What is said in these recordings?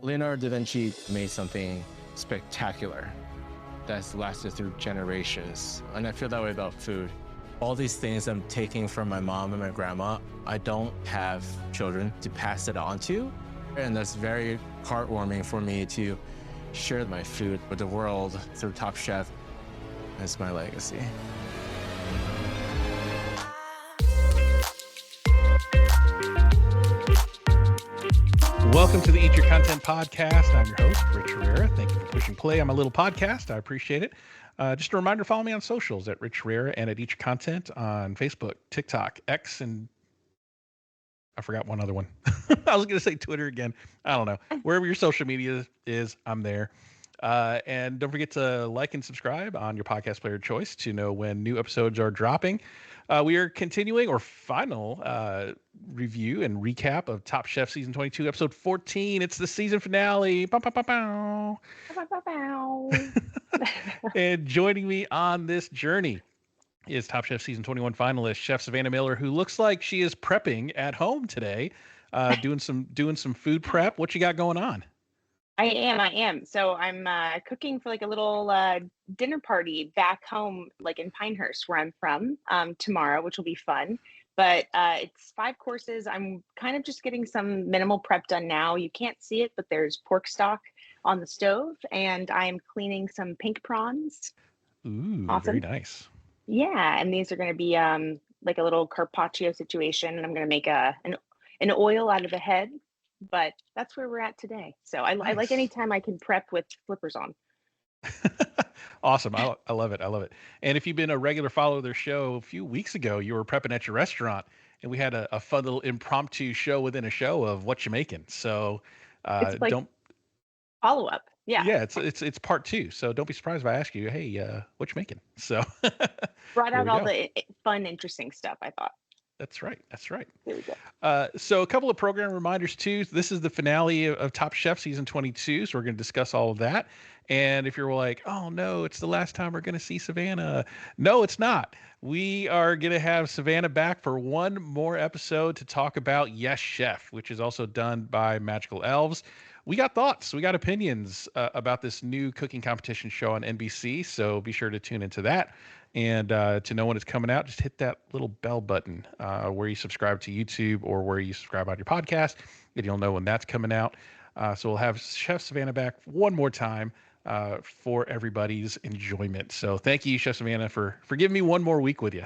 Leonardo da Vinci made something spectacular that's lasted through generations. And I feel that way about food. All these things I'm taking from my mom and my grandma, I don't have children to pass it on to. And that's very heartwarming for me to share my food with the world through Top Chef. That's my legacy. Welcome to the Eat Your Content podcast. I'm your host, Rich Herrera. Thank you for pushing play on my little podcast. I appreciate it. Just a reminder, follow me on socials at Rich Herrera and at Eat Your Content on Facebook, TikTok, X, and I forgot one other one. I was going to say Twitter again. I don't know. Wherever your social media is, I'm there. And don't forget to like and subscribe on your podcast player of choice to know when new episodes are dropping. We are continuing our final review and recap of Top Chef Season 22, Episode 14. It's the season finale. Bow, bow, bow, bow. Bow, bow, bow. And joining me on this journey is Top Chef Season 21 finalist, Chef Savannah Miller, who looks like she is prepping at home today, doing some food prep. What you got going on? I am. So I'm cooking for like a little dinner party back home, like in Pinehurst, where I'm from, tomorrow, which will be fun. But it's 5 courses. I'm kind of just getting some minimal prep done now. You can't see it, but there's pork stock on the stove, and I'm cleaning some pink prawns. Ooh, Awesome. very nice. Yeah, and these are going to be like a little carpaccio situation, and I'm going to make an oil out of the head. But that's where we're at today. So I like any time I can prep with flippers on. Awesome. I love it. I love it. And if you've been a regular follower of their show, a few weeks ago, you were prepping at your restaurant and we had a fun little impromptu show within a show of what you're making. So It's like don't follow up. Yeah. Yeah, it's part 2. So don't be surprised if I ask you, hey, what you making? So Brought here out we all go. the fun, interesting stuff, I thought. That's right. That's right. There we go. So a couple of program reminders too. This is the finale of Top Chef season 22. So we're going to discuss all of that. And if you're like, oh no, it's the last time we're going to see Savannah. No, it's not. We are going to have Savannah back for one more episode to talk about Yes Chef, which is also done by Magical Elves. We got thoughts, we got opinions about this new cooking competition show on NBC. So be sure to tune into that. And to know when it's coming out, just hit that little bell button where you subscribe to YouTube or where you subscribe on your podcast, and you'll know when that's coming out. So we'll have Chef Savannah back one more time for everybody's enjoyment. So thank you, Chef Savannah, for giving me one more week with you.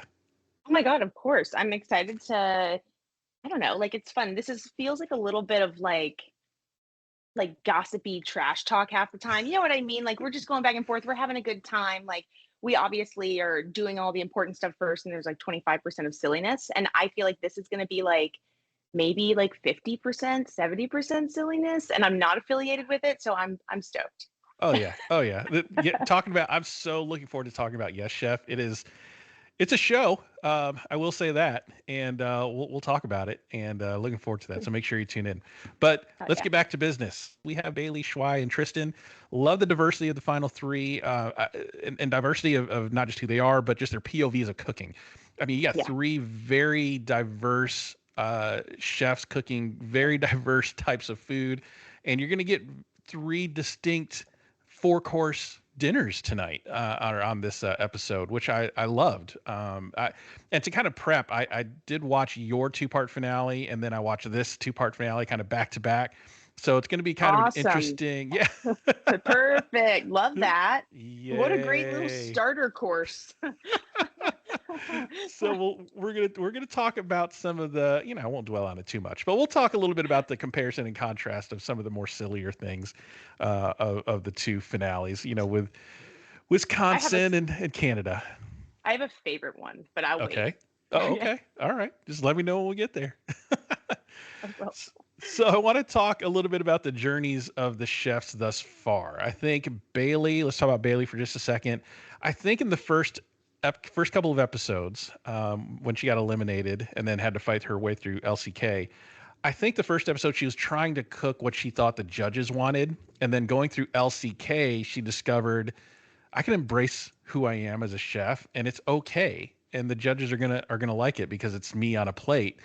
Oh my God, of course. I'm excited to, I don't know, like it's fun. Feels like a little bit of like gossipy trash talk half the time. You know what I mean? Like we're just going back and forth. We're having a good time. Like we obviously are doing all the important stuff first, and there's like 25% of silliness. And I feel like this is going to be like maybe like 50%, 70% silliness. And I'm not affiliated with it, so I'm stoked. Oh yeah, I'm so looking forward to talking about Yes Chef. It's a show. I will say that, and we'll talk about it. And looking forward to that. So make sure you tune in. But let's get back to business. We have Bailey, Shuai, and Tristan. Love the diversity of the final 3, and diversity of not just who they are, but just their POVs of cooking. I mean, you got 3 very diverse chefs cooking very diverse types of food, and you're going to get 3 distinct 4-course dinners tonight on this episode, which I loved. And to kind of prep, I did watch your 2-part finale, and then I watched this 2-part finale kind of back to back. So it's going to be kind of an interesting. Yeah. Perfect. Love that. Yay. What a great little starter course. So we're gonna talk about some of the, I won't dwell on it too much, but we'll talk a little bit about the comparison and contrast of some of the more sillier things of the 2 finales, with Wisconsin and Canada. I have a favorite one, but I'll wait. Okay. Oh, okay. All right. Just let me know when we get there. So I want to talk a little bit about the journeys of the chefs thus far. I think let's talk about Bailey for just a second. I think in the first couple of episodes, when she got eliminated and then had to fight her way through LCK, I think the first episode she was trying to cook what she thought the judges wanted, and then going through LCK, she discovered I can embrace who I am as a chef, and it's okay, and the judges are gonna like it because it's me on a plate.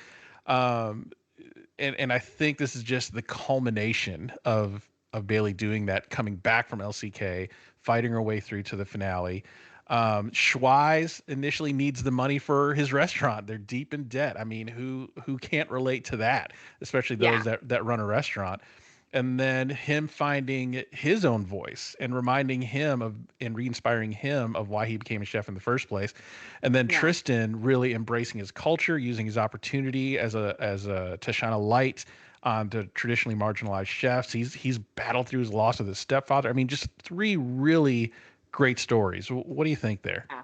And I think this is just the culmination of Bailey doing that, coming back from LCK, fighting her way through to the finale. Shuai's initially needs the money for his restaurant. They're deep in debt. I mean, who can't relate to that, especially those that run a restaurant. And then him finding his own voice and reminding him of and re-inspiring him of why he became a chef in the first place. And then Tristan really embracing his culture, using his opportunity as a to shine a light on the traditionally marginalized chefs. He's battled through his loss of his stepfather. I mean, just three really great stories. What do you think there? Yeah.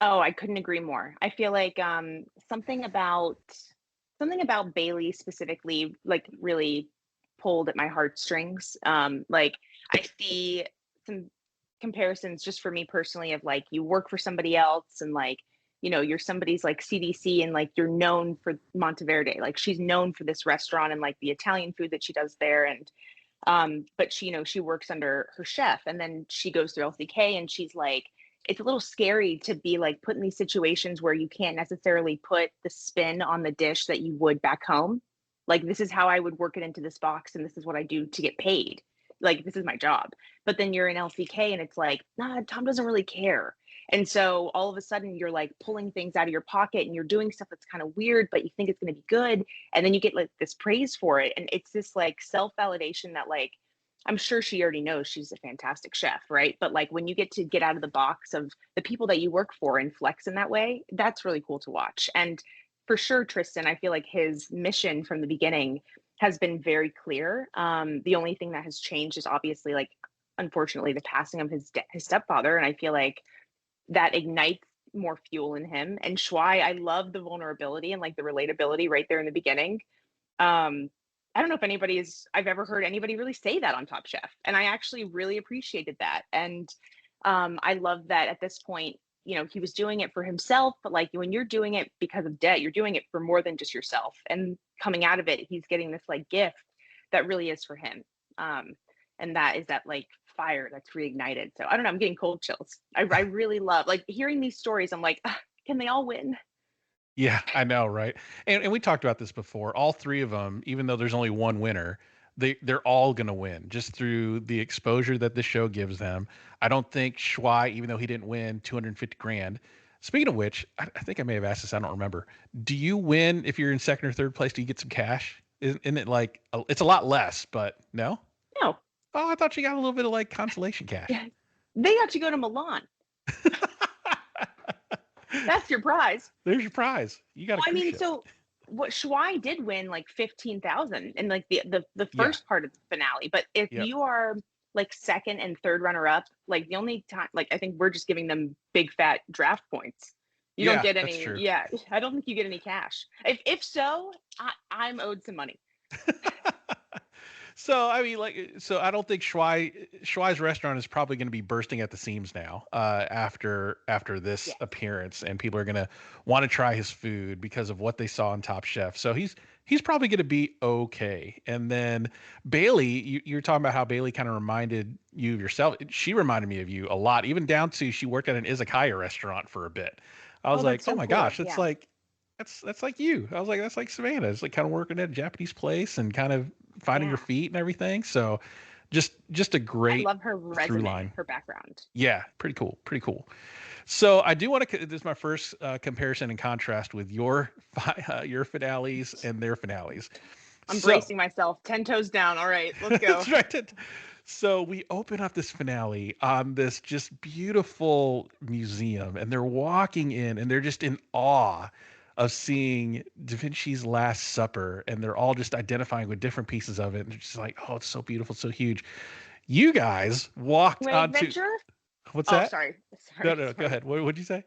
Oh, I couldn't agree more. I feel like something about Bailey specifically like really pulled at my heartstrings. Like I see some comparisons just for me personally of like you work for somebody else and like you're somebody's like CDC and like you're known for Monteverde. Like she's known for this restaurant and like the Italian food that she does there. And but she works under her chef and then she goes through LCK and she's like, it's a little scary to be like put in these situations where you can't necessarily put the spin on the dish that you would back home. Like, this is how I would work it into this box and this is what I do to get paid. Like, this is my job. But then you're in LCK and it's like, nah, Tom doesn't really care. And so all of a sudden you're like pulling things out of your pocket and you're doing stuff that's kind of weird, but you think it's going to be good. And then you get like this praise for it. And it's this like self-validation that like, I'm sure she already knows she's a fantastic chef, right? But like when you get out of the box of the people that you work for and flex in that way, that's really cool to watch. And for sure, Tristan, I feel like his mission from the beginning has been very clear. The only thing that has changed is obviously like, unfortunately, the passing of his stepfather. And I feel like that ignites more fuel in him. And Shuai, I love the vulnerability and like the relatability right there in the beginning. I don't know if I've ever heard anybody really say that on Top Chef. And I actually really appreciated that. And I love that at this point, he was doing it for himself, but like when you're doing it because of debt, you're doing it for more than just yourself. And coming out of it, he's getting this like gift that really is for him. And that is that like fire that's reignited. So I don't know, I'm getting cold chills. I really love like hearing these stories. I'm like, can they all win? Yeah, I know, right? And we talked about this before. All three of them, even though there's only one winner, they're all going to win just through the exposure that the show gives them. I don't think Shuai, even though he didn't win 250 grand. Speaking of which, I think I may have asked this. I don't remember. Do you win if you're in second or third place? Do you get some cash? Isn't it like it's a lot less, but no? No. Oh, I thought you got a little bit of like consolation cash. Yeah. They got to go to Milan. That's your prize. There's your prize. You got. I mean, so what Shuai did win like 15,000 in like the first part of the finale. But if you are like second and third runner up, like the only time, like I think we're just giving them big fat draft points. You don't get any. Yeah, I don't think you get any cash. If so, I'm owed some money. So I mean, I don't think Shuai's restaurant is probably going to be bursting at the seams now after this appearance, and people are going to want to try his food because of what they saw on Top Chef. So he's probably going to be okay. And then Bailey, you're talking about how Bailey kind of reminded you of yourself. She reminded me of you a lot, even down to she worked at an izakaya restaurant for a bit. I was like, oh my gosh, it's like that's like you. I was like, that's like Savannah. It's like kind of working at a Japanese place and kind of finding your feet and everything. So just a great I love her resume, her background. Yeah, pretty cool. So I do want to, this is my first comparison and contrast with your finales and their finales. I'm bracing myself, 10 toes down. All right, let's go. That's right. So we open up this finale on this just beautiful museum, and they're walking in and they're just in awe of seeing Da Vinci's Last Supper, and they're all just identifying with different pieces of it. And they're just like, oh, it's so beautiful, so huge. You guys walked onto... Adventure? What's that? Sorry. No, go ahead. What did you say?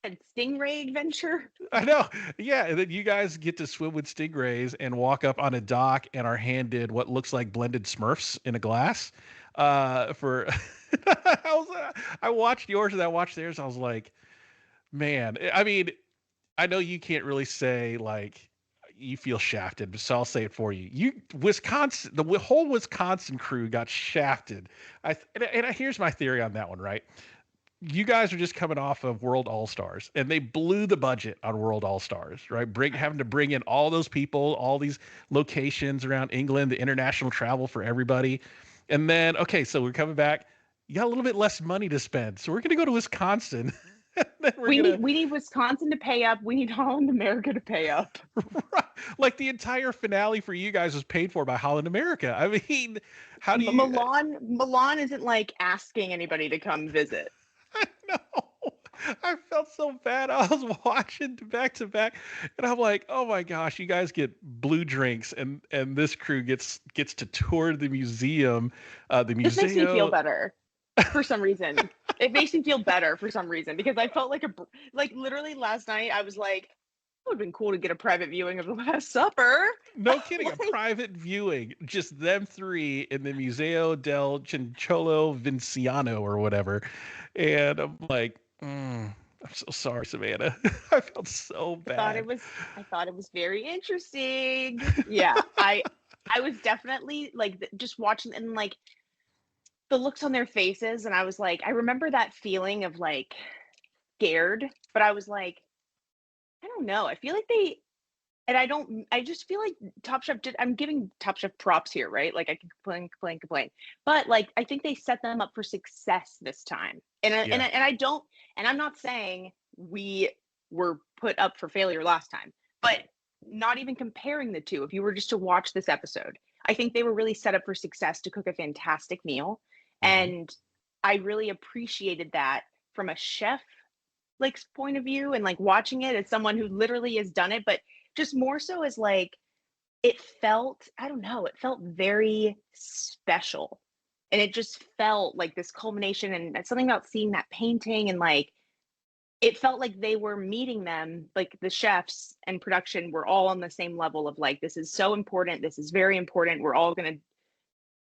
I said stingray adventure. I know. Yeah, and then you guys get to swim with stingrays and walk up on a dock and are handed what looks like blended Smurfs in a glass. I watched yours and I watched theirs. I was like, man, I mean... I know you can't really say like you feel shafted, so I'll say it for you. The whole Wisconsin crew got shafted. Here's my theory on that one, right? You guys are just coming off of World All-Stars, and they blew the budget on World All-Stars, right? Having to bring in all those people, all these locations around England, the international travel for everybody. And then, okay, so we're coming back. You got a little bit less money to spend. So we're going to go to Wisconsin. And then We need Wisconsin to pay up. We need Holland America to pay up. like the entire finale for you guys was paid for by Holland America. I mean, how do you Milan isn't like asking anybody to come visit. I know. I felt so bad. I was watching back to back, and I'm like, "Oh my gosh, you guys get blue drinks, and this crew gets to tour the museum, the museum." This makes me feel better for some reason. It makes me feel better for some reason because I felt like literally last night I was like, it would have been cool to get a private viewing of the Last Supper. No kidding, a private viewing, just them three in the Museo del Cincolo Vinciano or whatever, and I'm like. I'm so sorry, Savannah. I felt so bad. I thought it was very interesting. Yeah, I was definitely like just watching and like the looks on their faces, and I was like, I remember that feeling of like scared, but I was like, I don't know. I feel like I just feel like Top Chef I'm giving Top Chef props here, right? Like I can complain. But like I think they set them up for success this time. And I'm not saying we were put up for failure last time, but not even comparing the two. If you were just to watch this episode, I think they were really set up for success to cook a fantastic meal. And I really appreciated that from a chef like point of view and like watching it as someone who literally has done it, but just more so as like it felt, I don't know, it felt very special. And it just felt like this culmination and something about seeing that painting and like it felt like they were meeting them, like the chefs and production were all on the same level of like, this is so important. This is very important. We're all going to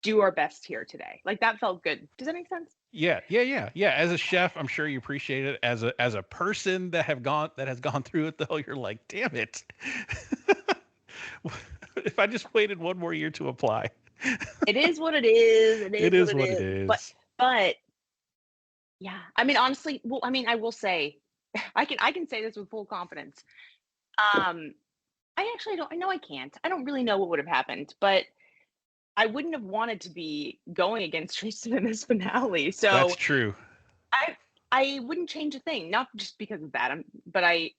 do our best here today. Like that felt good. Does that make sense? Yeah. As a chef, I'm sure you appreciate it. As a person that has gone through it though, you're like, damn it. If I just waited one more year to apply. It is what it is. It is what it is. But yeah, I mean, honestly, well, I mean, I will say, I can say this with full confidence. I know I can't. I don't really know what would have happened, but I wouldn't have wanted to be going against Tristan in this finale. So that's true. I wouldn't change a thing, not just because of that. But I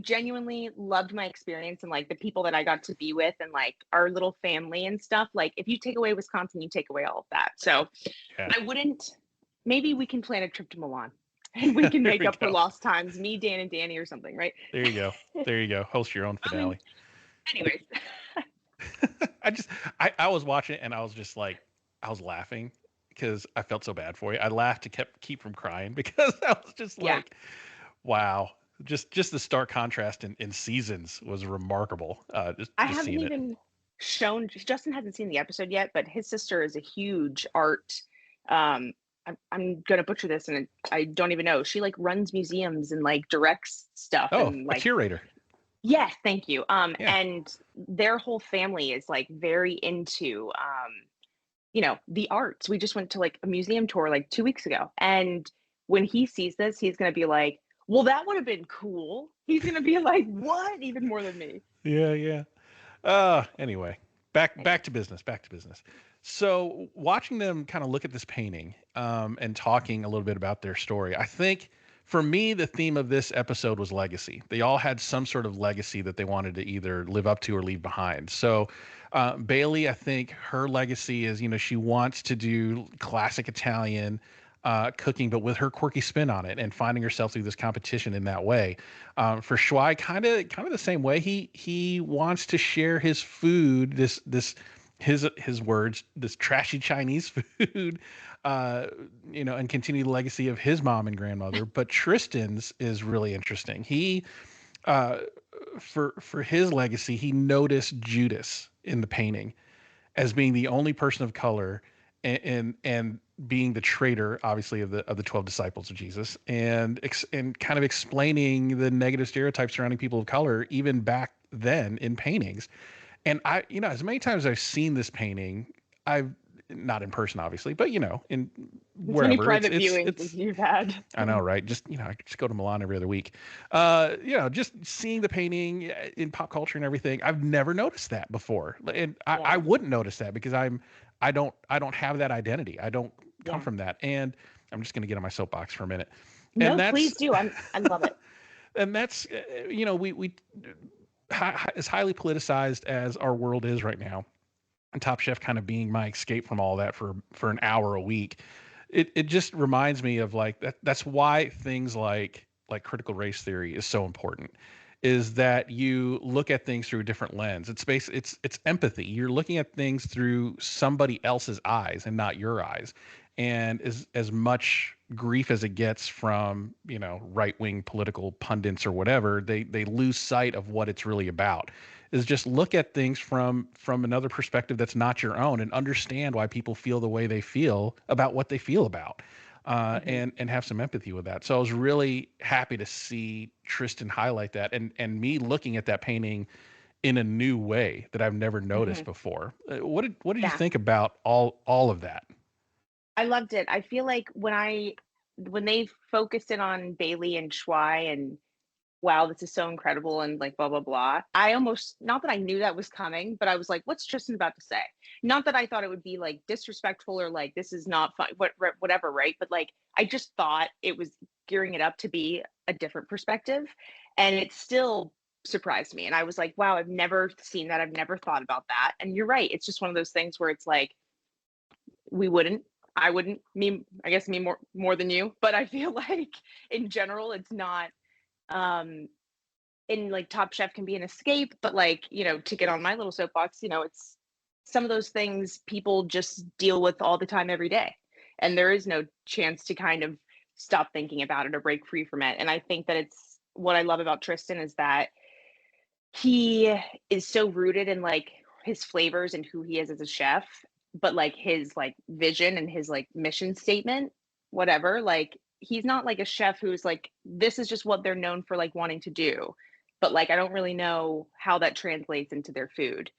genuinely loved my experience and like the people that I got to be with and like our little family and stuff. Like if you take away Wisconsin, you take away all of that. So yeah. Maybe we can plan a trip to Milan and we can make up for lost times, me, Dan, and Danny or something, right? There you go. Host your own finale. Anyways. I was watching it and I was just like, I was laughing because I felt so bad for you. I laughed to keep from crying because I was just like, wow. Just the stark contrast in seasons was remarkable. I haven't even shown, Justin hasn't seen the episode yet, but his sister is a huge art. I'm going to butcher this and I don't even know. She like runs museums and like directs stuff. Oh, and, like, a curator. Yes, thank you. And their whole family is like very into, the arts. We just went to like a museum tour like 2 weeks ago. And when he sees this, he's going to be like, well, that would have been cool. He's going to be like, what? Even more than me. Yeah. Anyway, back to business. So watching them kind of look at this painting and talking a little bit about their story, I think for me, the theme of this episode was legacy. They all had some sort of legacy that they wanted to either live up to or leave behind. So Bailey, I think her legacy is, she wants to do classic Italian cooking, but with her quirky spin on it and finding herself through this competition in that way. For Shuai, kind of the same way. He wants to share his food, his words, this trashy Chinese food, and continue the legacy of his mom and grandmother. But Tristan's is really interesting. He, for his legacy, he noticed Judas in the painting as being the only person of color and being the traitor, obviously, of the 12 disciples of Jesus, and kind of explaining the negative stereotypes surrounding people of color, even back then in paintings. And I, as many times as I've seen this painting, not in person, obviously, but in As many wherever. private viewings as you've had. I know, right? Just I could just go to Milan every other week. Just seeing the painting in pop culture and everything. I've never noticed that before, and I wouldn't notice that because I don't have that identity. I don't come from that, and I'm just going to get on my soapbox for a minute. No, please do. I love it. And that's we as highly politicized as our world is right now, and Top Chef kind of being my escape from all that for an hour a week. It just reminds me of like that. That's why things like critical race theory is so important, is that you look at things through a different lens. It's empathy. You're looking at things through somebody else's eyes and not your eyes. And as much grief as it gets from right-wing political pundits or whatever, they lose sight of what it's really about. Is just look at things from another perspective that's not your own, and understand why people feel the way they feel about what they feel about, and have some empathy with that. So I was really happy to see Tristan highlight that, and me looking at that painting in a new way that I've never noticed before. What did you think about all of that? I loved it. I feel like when they focused in on Bailey and Shuai and wow, this is so incredible and like blah blah blah. I almost, not that I knew that was coming, but I was like, what's Tristan about to say? Not that I thought it would be like disrespectful or like this is not fun, whatever, right? But like I just thought it was gearing it up to be a different perspective, and it still surprised me. And I was like, wow, I've never seen that. I've never thought about that. And you're right. It's just one of those things where it's like I wouldn't, I guess me more than you, but I feel like in general, it's not, in like Top Chef can be an escape, but like, to get on my little soapbox, it's some of those things people just deal with all the time, every day. And there is no chance to kind of stop thinking about it or break free from it. And I think that it's what I love about Tristan is that he is so rooted in like his flavors and who he is as a chef, but like his like vision and his like mission statement, whatever, like he's not like a chef who's like, this is just what they're known for like wanting to do. But like, I don't really know how that translates into their food.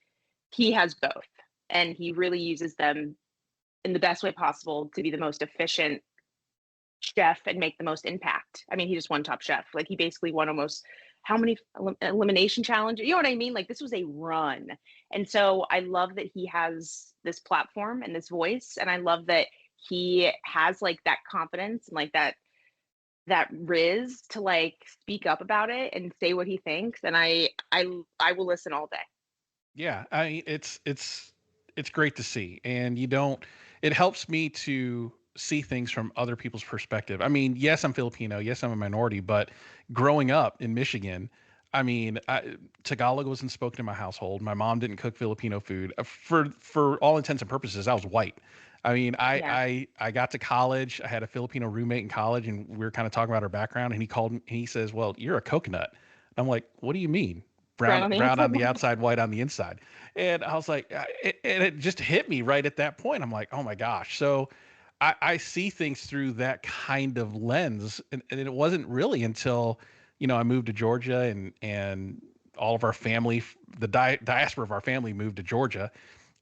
He has both, and he really uses them in the best way possible to be the most efficient chef and make the most impact. I mean, he just won Top Chef. Like he basically won almost how many elimination challenges? You know what I mean? Like this was a run. And so I love that he has this platform and this voice. And I love that he has like that confidence and like that riz to like speak up about it and say what he thinks. And I will listen all day. Yeah. I mean, it's great to see. And it helps me to see things from other people's perspective. I mean, yes, I'm Filipino. Yes, I'm a minority, but growing up in Michigan, I mean, Tagalog wasn't spoken in my household. My mom didn't cook Filipino food. For all intents and purposes, I was white. I mean, I got to college. I had a Filipino roommate in college, and we were kind of talking about our background. And he called me, and he says, "Well, you're a coconut." And I'm like, "What do you mean? Brown on the outside, white on the inside?" And I was like, and it just hit me right at that point. I'm like, "Oh my gosh!" So I see things through that kind of lens, and it wasn't really until I moved to Georgia, and all of our family, the diaspora of our family, moved to Georgia.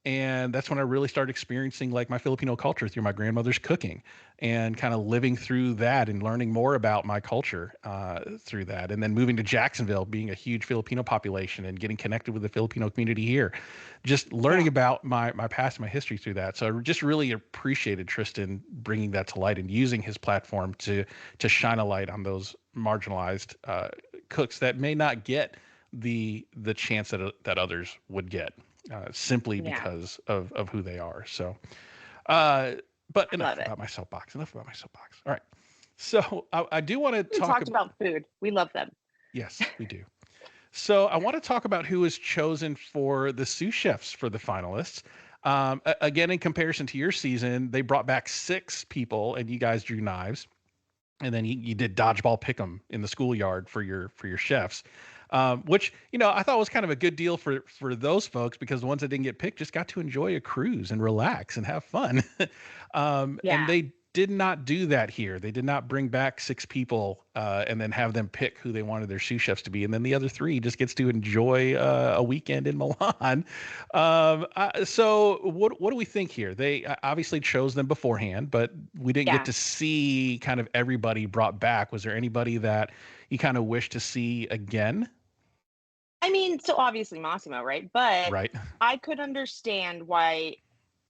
And that's when I really started experiencing like my Filipino culture through my grandmother's cooking, and kind of living through that and learning more about my culture through that. And then moving to Jacksonville, being a huge Filipino population and getting connected with the Filipino community here, just learning about my past and my history through that. So I just really appreciated Tristan bringing that to light and using his platform to shine a light on those marginalized cooks that may not get the chance that others would get. Simply because of who they are. So, but enough about my soapbox. All right. So I do want to talk about food. We love them. Yes, we do. So I want to talk about who was chosen for the sous chefs for the finalists. Again, in comparison to your season, they brought back 6 people, and you guys drew knives, and then you did dodgeball pick'em in the schoolyard for your chefs. Which, I thought was kind of a good deal for those folks, because the ones that didn't get picked just got to enjoy a cruise and relax and have fun. And did not do that here. They did not bring back 6 people and then have them pick who they wanted their sous chefs to be, and then the other 3 just gets to enjoy a weekend in Milan. So what do we think here? They obviously chose them beforehand, but we didn't get to see kind of everybody brought back. Was there anybody that you kind of wish to see again? I mean, so obviously Massimo, right? But Right. I could understand why.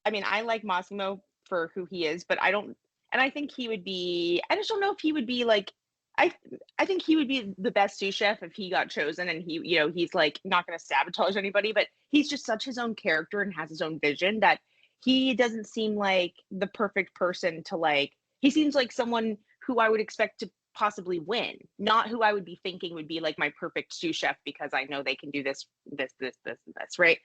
I mean, I like Massimo for who he is, but I don't, and I think he would be, I just don't know if he would be like, I, I think he would be the best sous chef if he got chosen and he, you know, he's like not going to sabotage anybody, but he's just such his own character and has his own vision that he doesn't seem like the perfect person to like, he seems like someone who I would expect to possibly win, not who I would be thinking would be like my perfect sous chef because I know they can do this, right?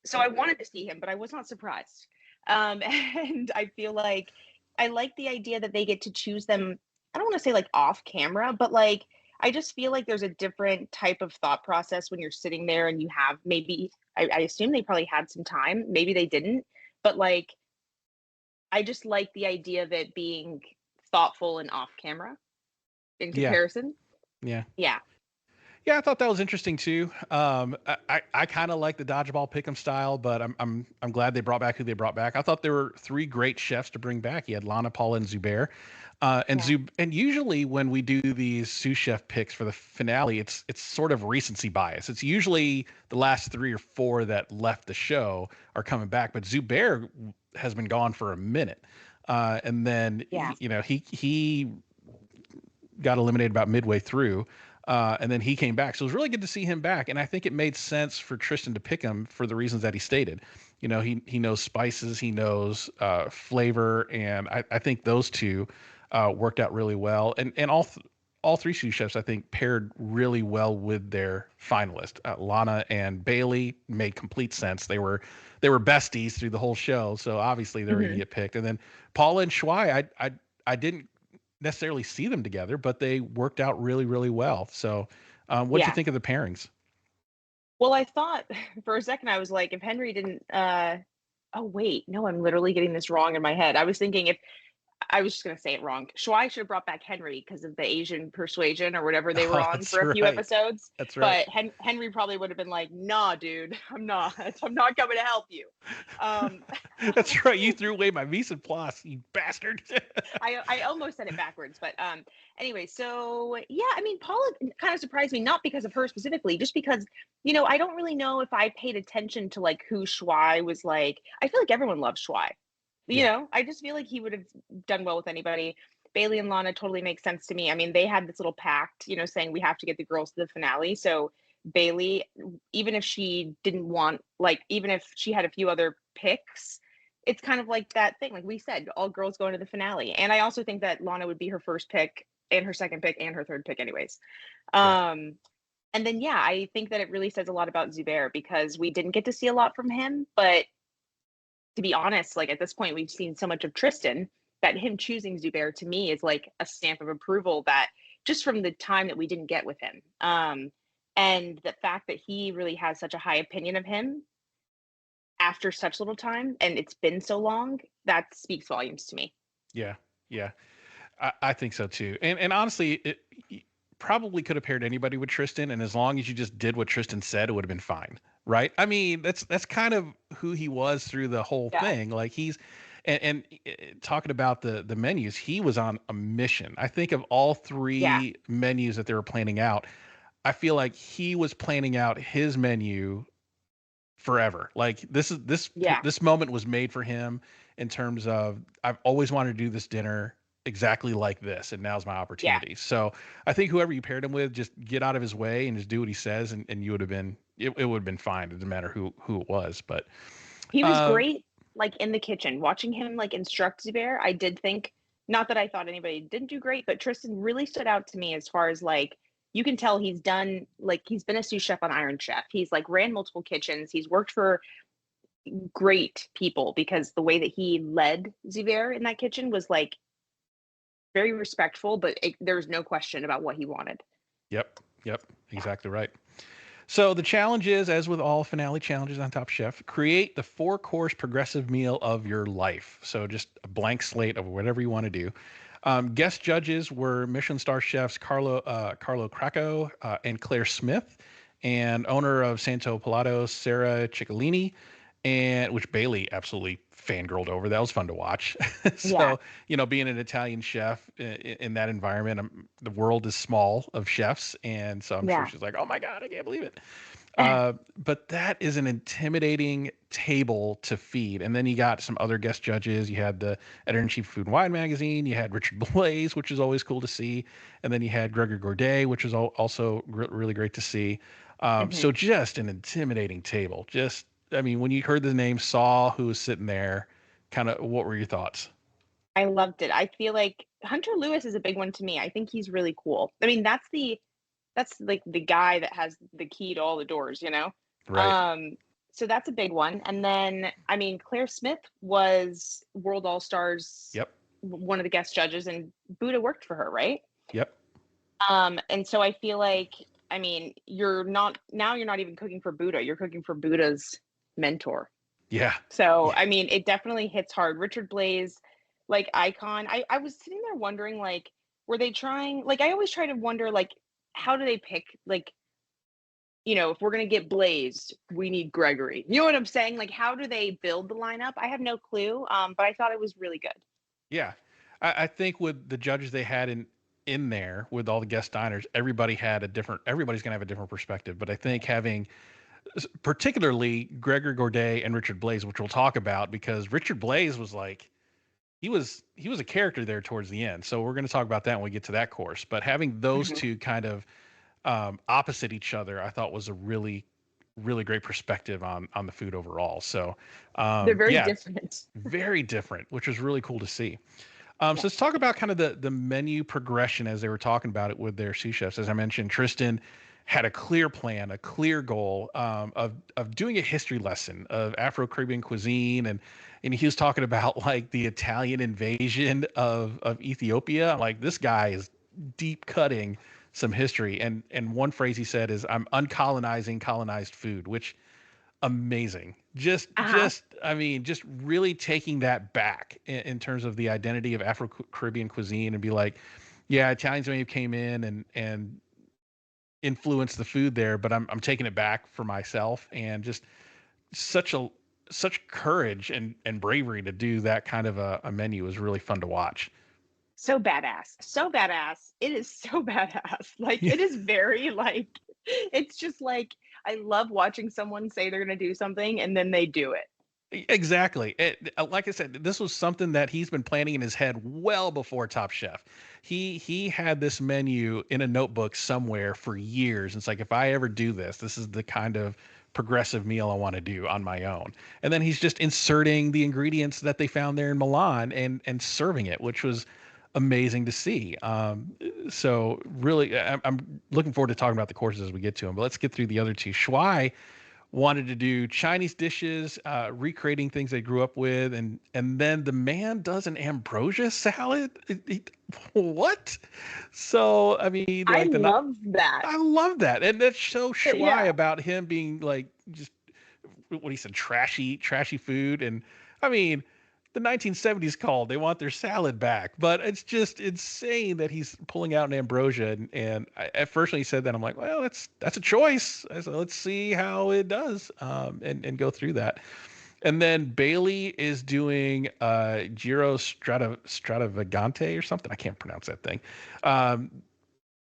So I wanted to see him, but I was not surprised. And I feel like I like the idea that they get to choose them. I don't want to say like off camera, but like I just feel like there's a different type of thought process when you're sitting there and you have maybe I assume they probably had some time, maybe they didn't, but like I just like the idea of it being thoughtful and off camera in Yeah. comparison. Yeah. Yeah. Yeah, I thought that was interesting too. I kind of like the dodgeball pick'em style, but I'm glad they brought back who they brought back. I thought there were 3 great chefs to bring back. You had Lana, Paula, and Zubair. Yeah. And usually when we do these sous chef picks for the finale, it's sort of recency bias. It's usually the last 3 or 4 that left the show are coming back, but Zubair has been gone for a minute. And then Yeah. he got eliminated about midway through. And then he came back. So it was really good to see him back. And I think it made sense for Tristan to pick him for the reasons that he stated. You know, he knows spices, he knows flavor. And I think those 2 worked out really well. And all 3 sous chefs, I think, paired really well with their finalist. Lana and Bailey made complete sense. They were besties through the whole show. So obviously they're going to get picked. And then Paula and Shuai, I didn't necessarily see them together, but they worked out really, really well. So, what did you Yeah. think of the pairings? Well, I thought for a second, I was like, if Henry didn't, oh, wait, no, I'm literally getting this wrong in my head. I was thinking if I was just going to say it wrong. Shuai should have brought back Henry because of the Asian persuasion or whatever they were Oh, on that's for a few right. episodes. That's right. But Henry probably would have been like, nah, dude, I'm not. I'm not coming to help you. Um, That's right. You threw away my mise en place, you bastard. I almost said it backwards, but anyway, so yeah, I mean, Paula kind of surprised me, not because of her specifically, just because, you know, I don't really know if I paid attention to like who Shuai was like. I feel like everyone loves Shuai. You Yeah. know, I just feel like he would have done well with anybody. Bailey and Lana totally makes sense to me. I mean, they had this little pact, you know, saying we have to get the girls to the finale. So Bailey, even if she didn't want, like, even if she had a few other picks, it's kind of like that thing, like we said, all girls going to the finale. And I also think that Lana would be her first pick and her second pick and her third pick, anyways. Yeah. And then, yeah, I think that it really says a lot about Zubair because we didn't get to see a lot from him, but to be honest, like at this point, we've seen so much of Tristan that him choosing Zubair to me is like a stamp of approval that just from the time that we didn't get with him. And the fact that he really has such a high opinion of him after such little time and it's been so long, that speaks volumes to me. Yeah. Yeah. I think so too. And honestly, you probably could have paired anybody with Tristan, and as long as you just did what Tristan said, it would have been fine, right? I mean, that's kind of who he was through the whole Yeah. thing. Like talking about the menus, he was on a mission. I think of all Yeah. 3 menus that they were planning out, I feel like he was planning out his menu forever. Like Yeah. this moment was made for him in terms of I've always wanted to do this dinner exactly like this, and now's my Yeah. opportunity. So I think whoever you paired him with, just get out of his way and just do what he says, and you would have been it would have been fine. It doesn't matter who it was. But He was uh great, like in the kitchen, watching him like instruct Zubair. I did think, not that I thought anybody didn't do great, but Tristan really stood out to me as far as like you can tell he's done like he's been a sous chef on Iron Chef. He's like ran multiple kitchens. He's worked for great people because the way that he led Zubair in that kitchen was like very respectful, but there was no question about what he wanted. yep, exactly right. So the challenge is, as with all finale challenges on Top Chef, create the 4-course progressive meal of your life. So just a blank slate of whatever you want to do. Guest judges were Michelin star chefs Carlo Cracco and Claire Smith, and owner of Santo Palato, Sarah Ciccolini, and which Bailey absolutely fangirled over. That was fun to watch. Yeah. So, being an Italian chef in that environment, the world is small of chefs. And so I'm sure Yeah. she's like, oh my God, I can't believe it. But that is an intimidating table to feed. And then you got some other guest judges. You had the editor-in-chief of Food and Wine magazine. You had Richard Blaze, which is always cool to see. And then you had Gregor Gourdet, which is also really great to see. Hmm. So just an intimidating table. I mean, when you heard the name, saw who was sitting there, kind of what were your thoughts? I loved it. I feel like Hunter Lewis is a big one to me. I think he's really cool. I mean, that's like the guy that has the key to all the doors, you know? Right. Um, so that's a big one. And then, I mean, Claire Smith was World All Stars, Yep. one of the guest judges, and Buddha worked for her, right? Yep. And so I feel like, I mean, you're not even cooking for Buddha, you're cooking for Buddha's mentor. Yeah. So, I mean, it definitely hits hard. Richard Blaze, like icon. I was sitting there wondering, like, were they trying, like, I always try to wonder, like, how do they pick, like, if we're gonna get Blazed, we need Gregory. You know what I'm saying? Like, how do they build the lineup? I have no clue. But I thought it was really good. Yeah. I think with the judges they had in there with all the guest diners, everybody's gonna have a different perspective. But I think having particularly Gregor Gourdet and Richard Blaze, which we'll talk about, because Richard Blaze was like he was a character there towards the end. So we're going to talk about that when we get to that course. But having those Mhm. two kind of opposite each other, I thought was a really great perspective on the food overall. So They're very yeah, different. very different, which was really cool to see. So Yeah. let's talk about kind of the menu progression as they were talking about it with their sous chefs. As I mentioned, Tristan had a clear plan, a clear goal of doing a history lesson of Afro-Caribbean cuisine, and he was talking about like the Italian invasion of Ethiopia. Like this guy is deep cutting some history, and one phrase he said is, "I'm uncolonizing colonized food," which amazing. Uh-huh. I mean, just really taking that back in terms of the identity of Afro-Caribbean cuisine and be like, yeah, Italians may have came in and influenced the food there, but I'm taking it back for myself, and just such a such courage and bravery to do that kind of a menu is really fun to watch. So badass. So badass. It is so badass. Like, Yeah, it is very, like, it's just like, I love watching someone say they're going to do something and then they do it. exactly. Like I said, this was something that he's been planning in his head well before Top Chef. He had this menu in a notebook somewhere for years. It's like, if I ever do this, this is the kind of progressive meal I want to do on my own. And then he's just inserting the ingredients that they found there in Milan and serving it, which was amazing to see. So really, I'm looking forward to talking about the courses as we get to them. But let's get through the other two. Shuai wanted to do Chinese dishes, recreating things they grew up with, and then the man does an ambrosia salad. What? So I mean, I like love that. I love that, and that's so Yeah. Shuai about him being like just what he said, trashy food, and I mean. The 1970s called. They want their salad back, but it's just insane that he's pulling out an ambrosia. And at first when he said that, I'm like, well, that's a choice. I said, let's see how it does, and go through that. And then Bailey is doing Giro Stravagante or something. I can't pronounce that thing. Um,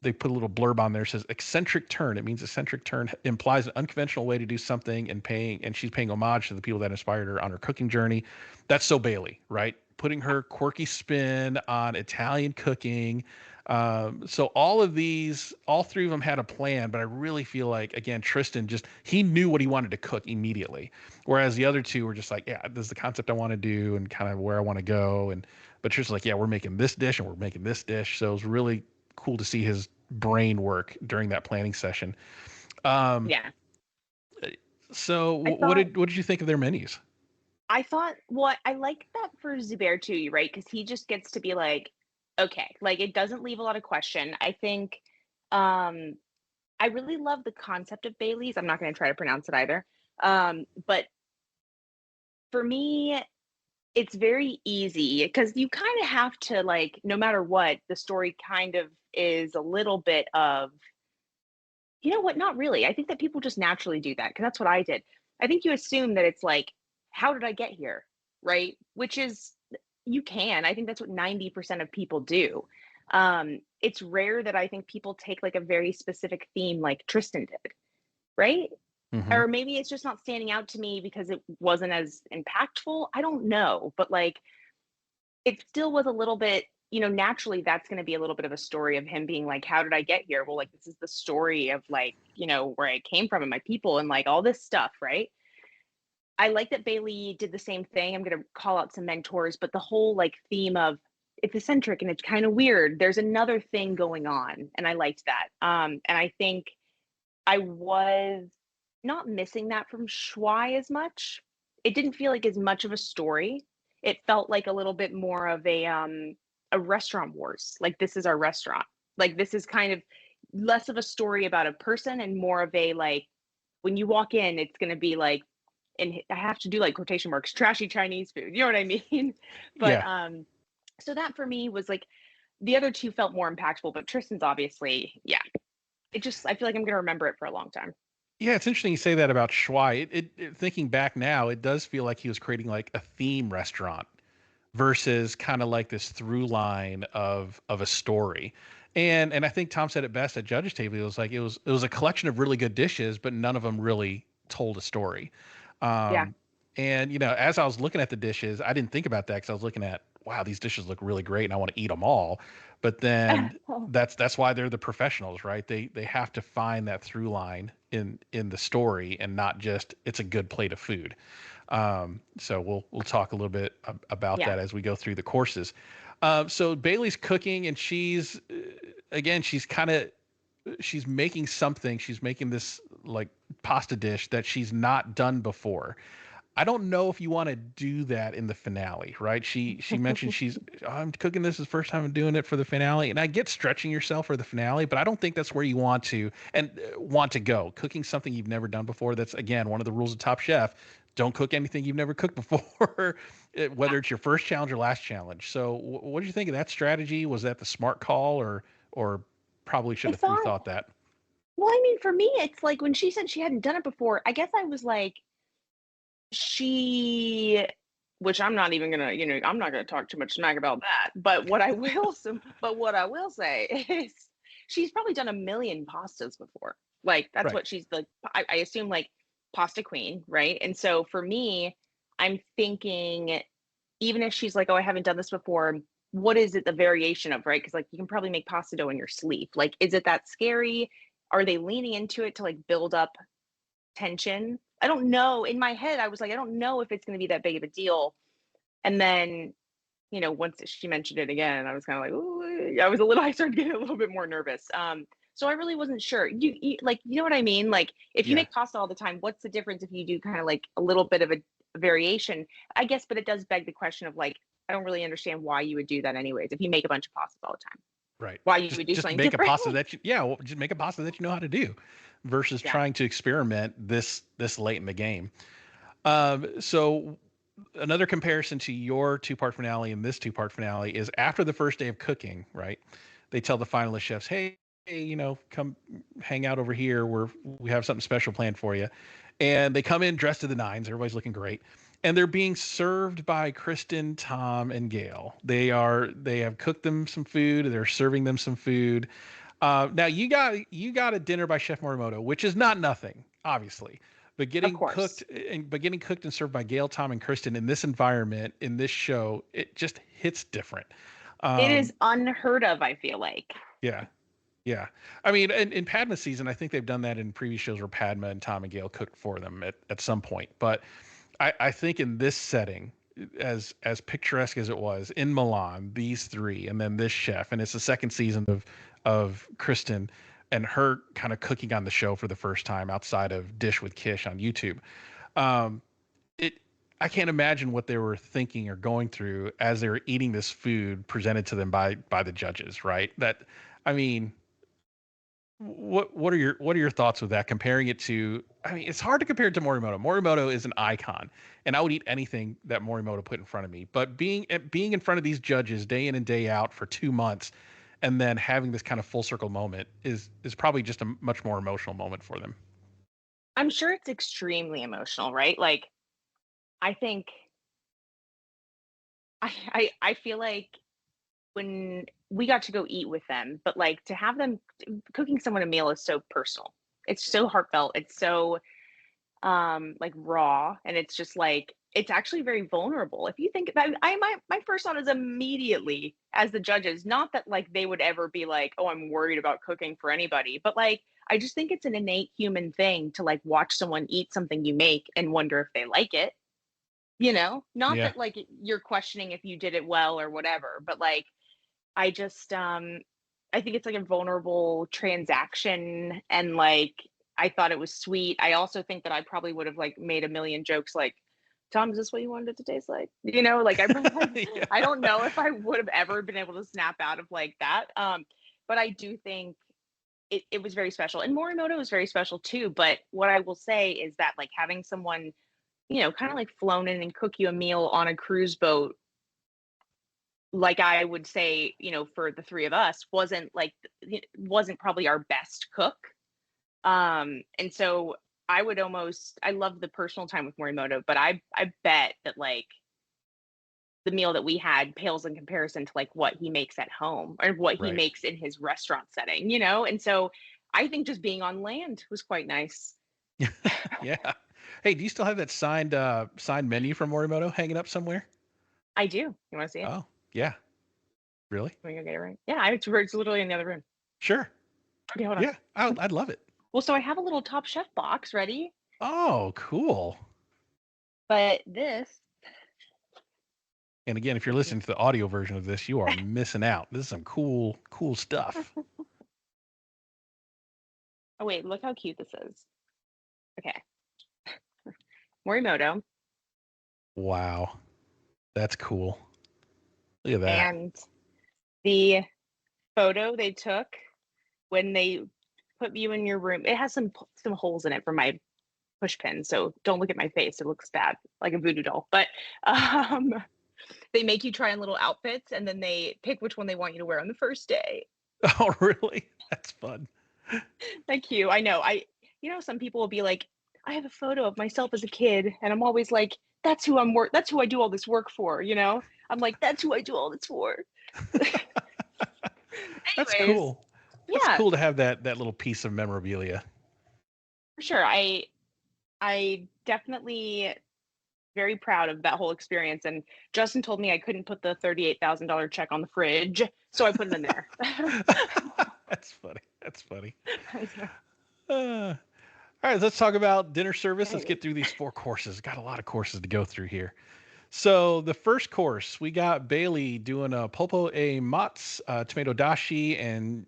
they put a little blurb on there, says eccentric turn. It means eccentric turn implies an unconventional way to do something, and she's paying homage to the people that inspired her on her cooking journey. That's so Bailey, right? Putting her quirky spin on Italian cooking. So all three of them had a plan, but I really feel like, again, Tristan he knew what he wanted to cook immediately, whereas the other two were just like, yeah, this is the concept I want to do and kind of where I want to go. But Tristan's like, yeah, we're making this dish and we're making this dish. So it was really cool to see his brain work during that planning session. Um, Yeah. so I what thought did you think of their menus? well, I like that for Zubair too, right? Because he just gets to be like, okay, like, it doesn't leave a lot of question. I think, um, I really love the concept of Bailey's. I'm not going to try to pronounce it either. But for me, it's very easy because you kind of have to, like, no matter what, the story kind of is a little bit of, you know what, not really. I think that people just naturally do that because that's what I did. I think you assume that it's like, how did I get here? Right? Which is, you can. I think that's what 90% of people do. It's rare that I think people take like a very specific theme like Tristan did, right? Mm-hmm. Or maybe it's just not standing out to me because it wasn't as impactful. I don't know, but like it still was a little bit, naturally that's going to be a little bit of a story of him being like, how did I get here? Well, like this is the story of like, where I came from and my people and like all this stuff, right? I like that Bailey did the same thing. I'm going to call out some mentors, but the whole like theme of it's eccentric and it's kind of weird. There's another thing going on, and I liked that. And I think I was not missing that from Shuai as much. It didn't feel like as much of a story. It felt like a little bit more of a restaurant wars. Like this is our restaurant. Like this is kind of less of a story about a person and more of a like when you walk in, it's going to be like, and I have to do like quotation marks, trashy Chinese food. You know what I mean? But Yeah. so that for me was like the other two felt more impactful, but Tristan's obviously, yeah. I feel like I'm gonna remember it for a long time. Yeah, it's interesting you say that about Shuai. Thinking back now, it does feel like he was creating like a theme restaurant versus kind of like this through line of a story. And I think Tom said it best at Judge's Table. It was like it was a collection of really good dishes, but none of them really told a story. Yeah. Um, and as I was looking at the dishes, I didn't think about that because I was looking at, wow, these dishes look really great, and I want to eat them all. But then that's why they're the professionals, right? They have to find that through line in the story and not just it's a good plate of food. So we'll talk a little bit about Yeah. that as we go through the courses. So Bailey's cooking, and again, she's making something. She's making this like pasta dish that she's not done before. I don't know if you want to do that in the finale, right? She mentioned I'm cooking this is the first time I'm doing it for the finale, and I get stretching yourself for the finale, but I don't think that's where you want to go. Cooking something you've never done before. That's again one of the rules of Top Chef. Don't cook anything you've never cooked before, whether it's your first challenge or last challenge. So, what did you think of that strategy? Was that the smart call, or probably should I have thought, rethought that? well, I mean, for me, it's like when she said she hadn't done it before, I guess I was like, she, which I'm not even gonna, I'm not gonna talk too much smack about that. But what I will say is she's probably done a million pastas before. Like that's Right. what she's like, I assume like pasta queen, right? And so for me, I'm thinking, even if she's like, oh, I haven't done this before, what is it the variation of, right? Because like you can probably make pasta dough in your sleep. Like, is it that scary? Are they leaning into it to like build up tension? I don't know. In my head, I was like, I don't know if it's going to be that big of a deal. And then, once she mentioned it again, I was kind of like, ooh, I was a little, I started getting a little bit more nervous. So I really wasn't sure. You like, you know what I mean? Like, if you Yeah. make pasta all the time, what's the difference if you do kind of like a little bit of a variation? I guess, but it does beg the question of like, I don't really understand why you would do that anyways. If you make a bunch of pastas all the time, Right. why you would do Just something make a different? pasta well, just make a pasta that you know how to do versus Yeah. trying to experiment this late in the game. So another comparison to your two-part finale and this two-part finale is after the first day of cooking, right? They tell the finalist chefs, hey, come hang out over here. We have something special planned for you. And they come in dressed to the nines. Everybody's looking great. And they're being served by Kristen, Tom, and Gail. They have cooked them some food. They're serving them some food. Now you got a dinner by Chef Morimoto, which is not nothing, obviously, but Of getting course. cooked and served by Gail, Tom, and Kristen in this environment, in this show, it just hits different. It is Um, unheard of, I feel like. yeah, yeah. I mean, in Padma's season, I think they've done that in previous shows where Padma and Tom and Gail cooked for them at some point. But I think in this setting, as picturesque as it was in Milan, these three, and then this chef, and it's the second season of Kristen and her kind of cooking on the show for the first time outside of Dish with Kish on YouTube. Um, it I can't imagine what they were thinking or going through as they were eating this food presented to them by the judges, right? That I mean, What are your thoughts with that? Comparing it to, I mean, it's hard to compare it to Morimoto. Morimoto is an icon, and I would eat anything that Morimoto put in front of me. But being in front of these judges day in and day out for 2 months, and then having this kind of full circle moment is probably just a much more emotional moment for them. I'm sure it's extremely emotional, right? Like, I think I feel like when we got to go eat with them, but like to have them cooking someone a meal is so personal. It's so heartfelt. It's so like raw, and it's just like it's actually very vulnerable. If you think about my first thought is immediately as the judges, not that like they would ever be like, oh, I'm worried about cooking for anybody, but like I just think it's an innate human thing to like watch someone eat something you make and wonder if they like it, not Yeah. that like you're questioning if you did it well or whatever, but like I just I think it's like a vulnerable transaction, and like I thought it was sweet. I also think that I probably would have like made a million jokes like, Tom, is this what you wanted it to taste like? Like Yeah. I don't know if I would have ever been able to snap out of like that. But I do think it was very special. And Morimoto was very special too. But what I will say is that like having someone, kind of like flown in and cook you a meal on a cruise boat, like I would say, for the three of us, wasn't probably our best cook. And so I love the personal time with Morimoto, but I bet that like the meal that we had pales in comparison to like what he makes at home or what he Right. makes in his restaurant setting, And so I think just being on land was quite nice. Yeah. Hey, do you still have that signed menu from Morimoto hanging up somewhere? I do. You want to see it? Oh, yeah. Really? Let me go get it right. Yeah, it's literally in the other room. Sure. Okay, hold on. Yeah, I'd love it. Well, so I have a little Top Chef box ready, Oh, cool. but this And again, if you're is listening to the audio version of this, you are missing out. This is some cool stuff. oh wait, look how cute this is. Okay. Morimoto. Wow. That's cool. Look at that. And the photo they took when they put you in your room, it has some holes in it for my push pin, so don't look at my face. It looks bad, like a voodoo doll. But um, they make you try on little outfits, and then they pick which one they want you to wear on the first day. Oh, really? That's fun. Thank you. I know. Some people will be like, I have a photo of myself as a kid, and I'm always like, that's who That's who I do all this work for. I'm like, that's who I do all this for. That's Anyways, cool. That's yeah, cool to have that little piece of memorabilia. for sure. I definitely very proud of that whole experience. And Justin told me I couldn't put the $38,000 check on the fridge, so I put it in there. That's funny. That's funny. All right, let's talk about dinner service. Let's get through these 4 courses. Got a lot of courses to go through here. So the first course, we got Bailey doing a pulpo e mozz, tomato dashi, and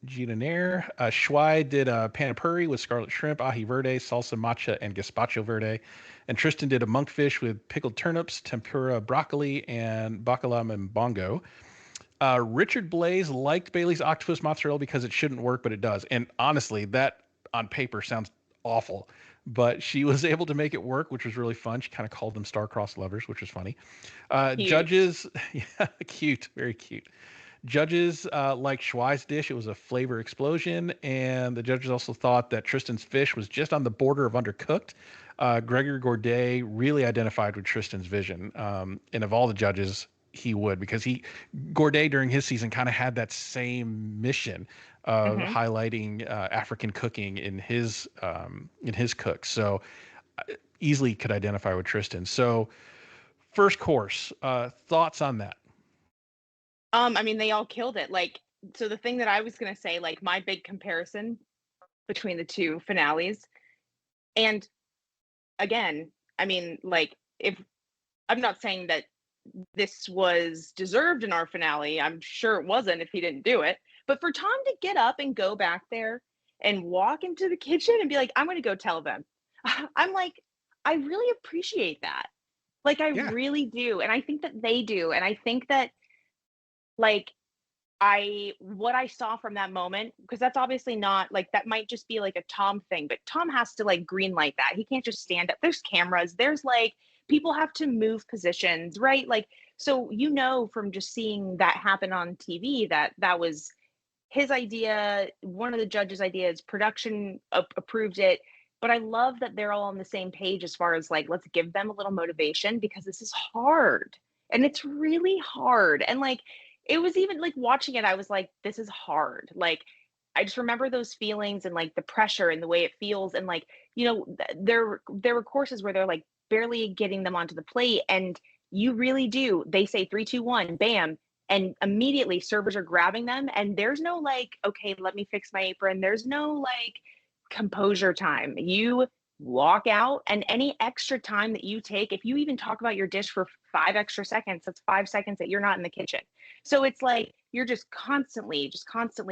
gitanere. Shuai did a panipuri with scarlet shrimp, ahi verde, salsa matcha, and gazpacho verde. And Tristan did a monkfish with pickled turnips, tempura broccoli, and bacala mbongo. Richard Blaze liked Bailey's octopus mozzarella because it shouldn't work, but it does. And honestly, that on paper sounds awful, but she was able to make it work, which was really fun. She kind of called them star-crossed lovers, which was funny. Judges, yeah, cute, very cute. Judges like Shuai's dish. It was a flavor explosion. And the judges also thought that Tristan's fish was just on the border of undercooked. Gregory Gourdet really identified with Tristan's vision. And of all the judges, he would, because Gourdet during his season kind of had that same mission of highlighting African cooking in his cooks. So easily could identify with Tristan. So first course, thoughts on that? I mean, they all killed it. Like, so the thing that I was gonna say, like, my big comparison between the two finales, and again, I mean, like, if I'm not saying that this was deserved in our finale, I'm sure it wasn't if he didn't do it. But for Tom to get up and go back there and walk into the kitchen and be like, I'm gonna go tell them. I'm like, I really appreciate that. Like, I Yeah. really do. And I think that they do. And I think that, like, what I saw from that moment, because that's obviously not like, that might just be like a Tom thing, but Tom has to like green light that. He can't just stand up. There's cameras, there's like people have to move positions, right? Like, so from just seeing that happen on TV, that was his idea, one of the judges' ideas, production approved it. But I love that they're all on the same page as far as like, let's give them a little motivation, because this is hard and it's really hard. And like, it was even like watching it, I was like, this is hard. Like, I just remember those feelings and like the pressure and the way it feels. And like, there were courses where they're like barely getting them onto the plate. And you really do. They say 3, 2, 1, bam. And immediately servers are grabbing them. And there's no like, okay, let me fix my apron. There's no like composure time. You walk out, and any extra time that you take, if you even talk about your dish for 5 extra seconds, that's 5 seconds that you're not in the kitchen. So it's like you're just constantly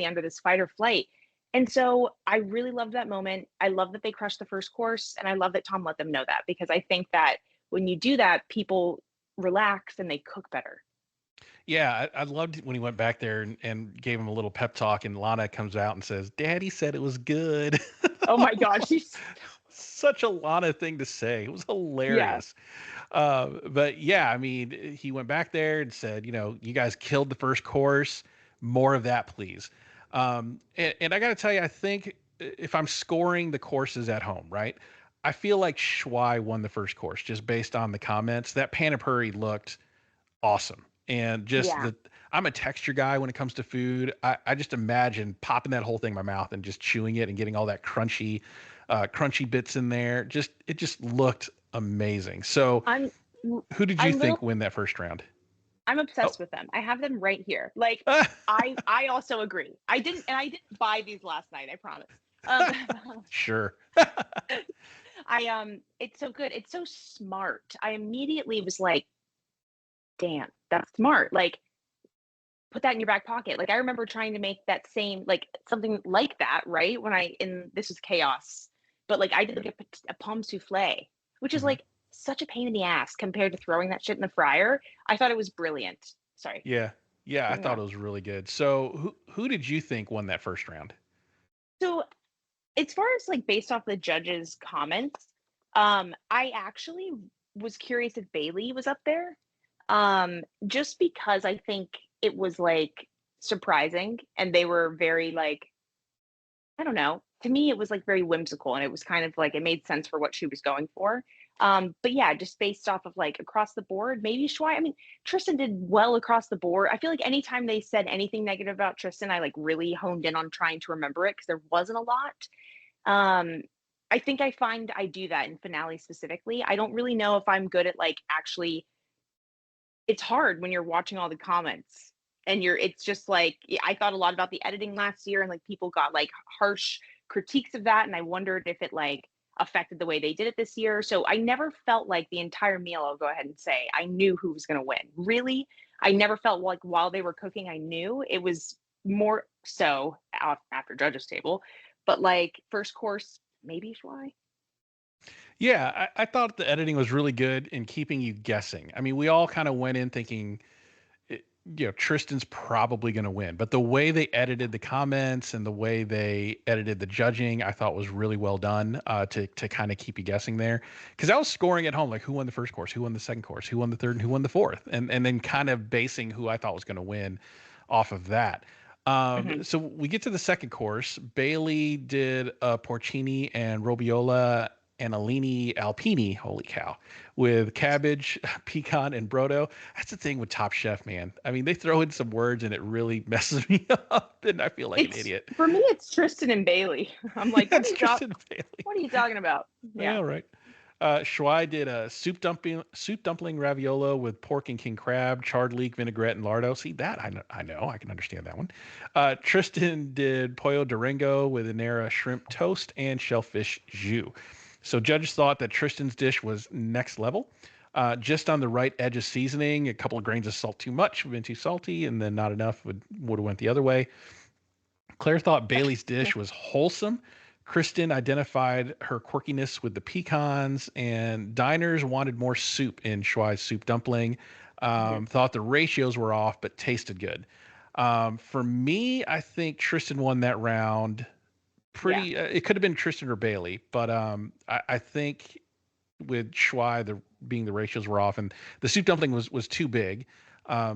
under this fight or flight. And so I really loved that moment. I love that they crushed the first course, and I love that Tom let them know that, because I think that when you do that, people relax and they cook better. Yeah, I loved when he went back there and gave him a little pep talk, and Lana comes out and says, "Daddy said it was good." Oh my God, she's Such a Lana thing to say. It was yeah. hilarious. But yeah, I mean, he went back there and said, you guys killed the first course. More of that, please. And I got to tell you, I think if I'm scoring the courses at home, right? I feel like Shuai won the first course just based on the comments. That panipuri looked awesome. And just Yeah. I'm a texture guy when it comes to food. I just imagine popping that whole thing in my mouth and just chewing it and getting all that crunchy bits in there. It just looked amazing. So I'm who did you I'm think little win that first round? I'm Oh, obsessed with them. I have them right here. Like, I also agree. I didn't buy these last night, I promise. sure. It's so good. It's so smart. I immediately was like, damn, that's smart. Like, put that in your back pocket. Like, I remember trying to make that same, like something like that, right? This was chaos, but like I did like a pomme souffle, which is Mhm. like such a pain in the ass compared to throwing that shit in the fryer. I thought it was brilliant. Sorry, Yeah. Yeah, I going thought on. it was really good. So who did you think won that first round? So, as far as like based off the judges' comments, I actually was curious if Bailey was up there. Just because I think it was like surprising, and they were very like, I don't know. To me, it was like very whimsical, and it was kind of like it made sense for what she was going for. But yeah, just based off of like across the board, maybe Shuai. I mean, Tristan did well across the board. I feel like anytime they said anything negative about Tristan, I like really honed in on trying to remember it, because there wasn't a lot. Um, I think I find I do that in finale specifically. I don't really know if I'm good at like actually, it's hard when you're watching all the comments, and it's just like, I thought a lot about the editing last year, and like people got like harsh critiques of that, and I wondered if it like affected the way they did it this year. So I never felt like the entire meal, I'll go ahead and say, I knew who was going to win. Really, I never felt like while they were cooking I knew. It was more so after judges table, but like first course, maybe Shuai. Yeah, I thought the editing was really good in keeping you guessing. I mean, we all kind of went in thinking, Tristan's probably going to win, but the way they edited the comments and the way they edited the judging, I thought was really well done to kind of keep you guessing there. Because I was scoring at home, like who won the first course, who won the second course, who won the third, and who won the fourth, and then kind of basing who I thought was going to win off of that. Hmm. So we get to the second course. Bailey did porcini and robiola and Alini alpini. Holy cow! With cabbage, pecan, and brodo. That's the thing with Top Chef, man. I mean, they throw in some words and it really messes me up, and I feel like an It's idiot. for me, it's Tristan and Bailey. I'm like, That's Tristan Bailey. what are you talking about? Yeah. Yeah, right. Shuai did a soup dumpling raviolo with pork and king crab, charred leek, vinaigrette, and lardo. See that? I know, I can understand that one. Tristan did pollo durango with Inera shrimp toast and shellfish jus. So judges thought that Tristan's dish was next level. Just on the right edge of seasoning, a couple of grains of salt too much, would have been too salty, and then not enough would have went the other way. Claire thought Bailey's Yeah. dish was wholesome. Kristen identified her quirkiness with the pecans, and diners wanted more soup in Shuai's soup dumpling. Mhm. Thought the ratios were off, but tasted good. For me, I think Tristan won that round. Yeah. Pretty. It could have been Tristan or Bailey, but I think with Shuai, being the ratios were off, and the soup dumpling was too big,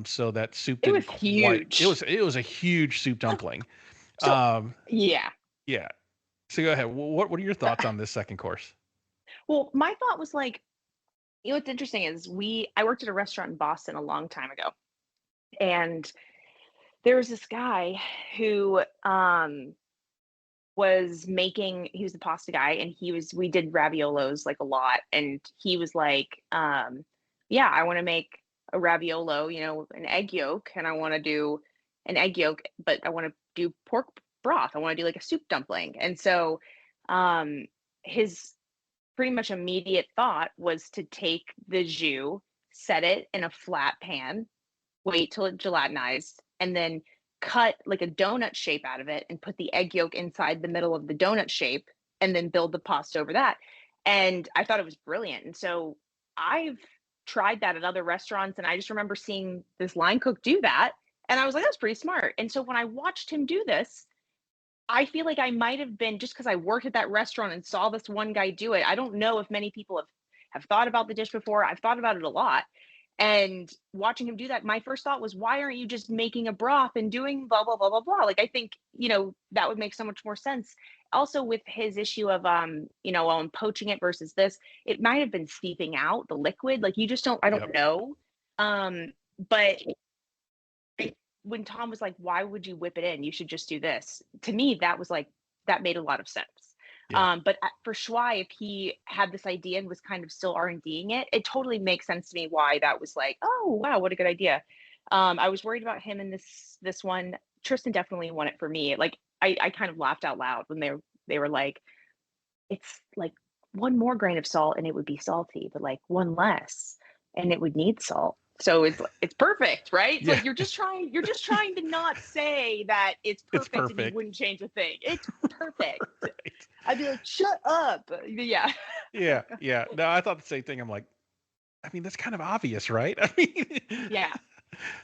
so that soup It was didn't quite. huge. It was a huge soup dumpling. So Um, yeah. yeah. So go ahead. What are your thoughts on this second course? Well, my thought was like, what's interesting is I worked at a restaurant in Boston a long time ago, and there was this guy who he was the pasta guy, and we did raviolos like a lot, and he was like, yeah, I want to make a raviolo, an egg yolk, and I want to do an egg yolk, but I want to do pork broth. I want to do like a soup dumpling. And so his pretty much immediate thought was to take the jus, set it in a flat pan, wait till it gelatinized, and then cut like a donut shape out of it and put the egg yolk inside the middle of the donut shape and then build the pasta over that. And I thought it was brilliant. And so I've tried that at other restaurants, and I just remember seeing this line cook do that. And I was like, that's pretty smart. And so when I watched him do this, I feel like I might have been, just because I worked at that restaurant and saw this one guy do it. I don't know if many people have thought about the dish before. I've thought about it a lot. And watching him do that, my first thought was, why aren't you just making a broth and doing blah, blah, blah, blah, blah? Like, I think, that would make so much more sense. Also with his issue of, poaching it versus this, it might have been steeping out the liquid. Like, you just I don't know. But when Tom was like, why would you whip it in? You should just do this. To me, that was like, that made a lot of sense. Yeah. But for Shuai, if he had this idea and was kind of still R&Ding it, it totally makes sense to me why that was like, oh, wow, what a good idea. I was worried about him in this one. Tristan definitely won it for me. Like, I kind of laughed out loud when they were like, it's like one more grain of salt and it would be salty, but like one less and it would need salt. So it's perfect, right? It's like you're just trying to not say that it's perfect and you wouldn't change a thing. It's perfect. Right. I'd be like, shut up. Yeah. Yeah. No, I thought the same thing. I'm like, I mean, that's kind of obvious, right? I mean, yeah.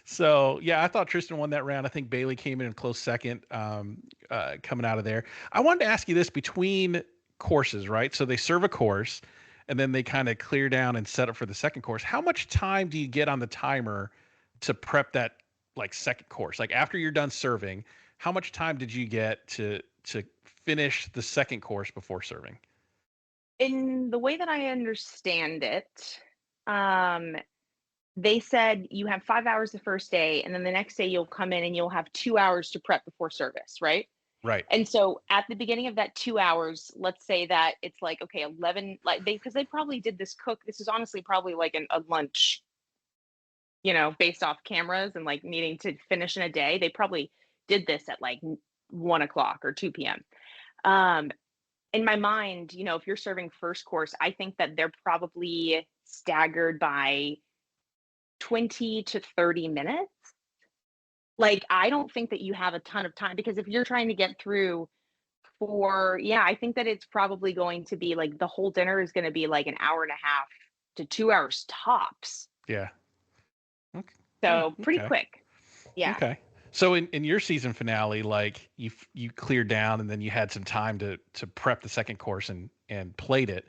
So yeah, I thought Tristan won that round. I think Bailey came in a close second, coming out of there. I wanted to ask you this: between courses, right? So they serve a course, and then they kind of clear down and set up for the second course. How much time do you get on the timer to prep that like second course? Like after you're done serving, how much time did you get to finish the second course before serving? In the way that I understand it, they said you have 5 hours the first day, and then the next day you'll come in and you'll have 2 hours to prep before service, right? Right. And so at the beginning of that 2 hours, let's say that it's like, okay, 11, like because they probably did this is honestly probably like a lunch, based off cameras and like needing to finish in a day. They probably did this at like 1 o'clock or 2 p.m. In my mind, if you're serving first course, I think that they're probably staggered by 20 to 30 minutes. Like, I don't think that you have a ton of time, because if you're trying to get through I think that it's probably going to be like the whole dinner is going to be like an hour and a half to 2 hours tops. Yeah. Okay. So pretty quick. Yeah. Okay. So in your season finale, like you cleared down and then you had some time to prep the second course and plate it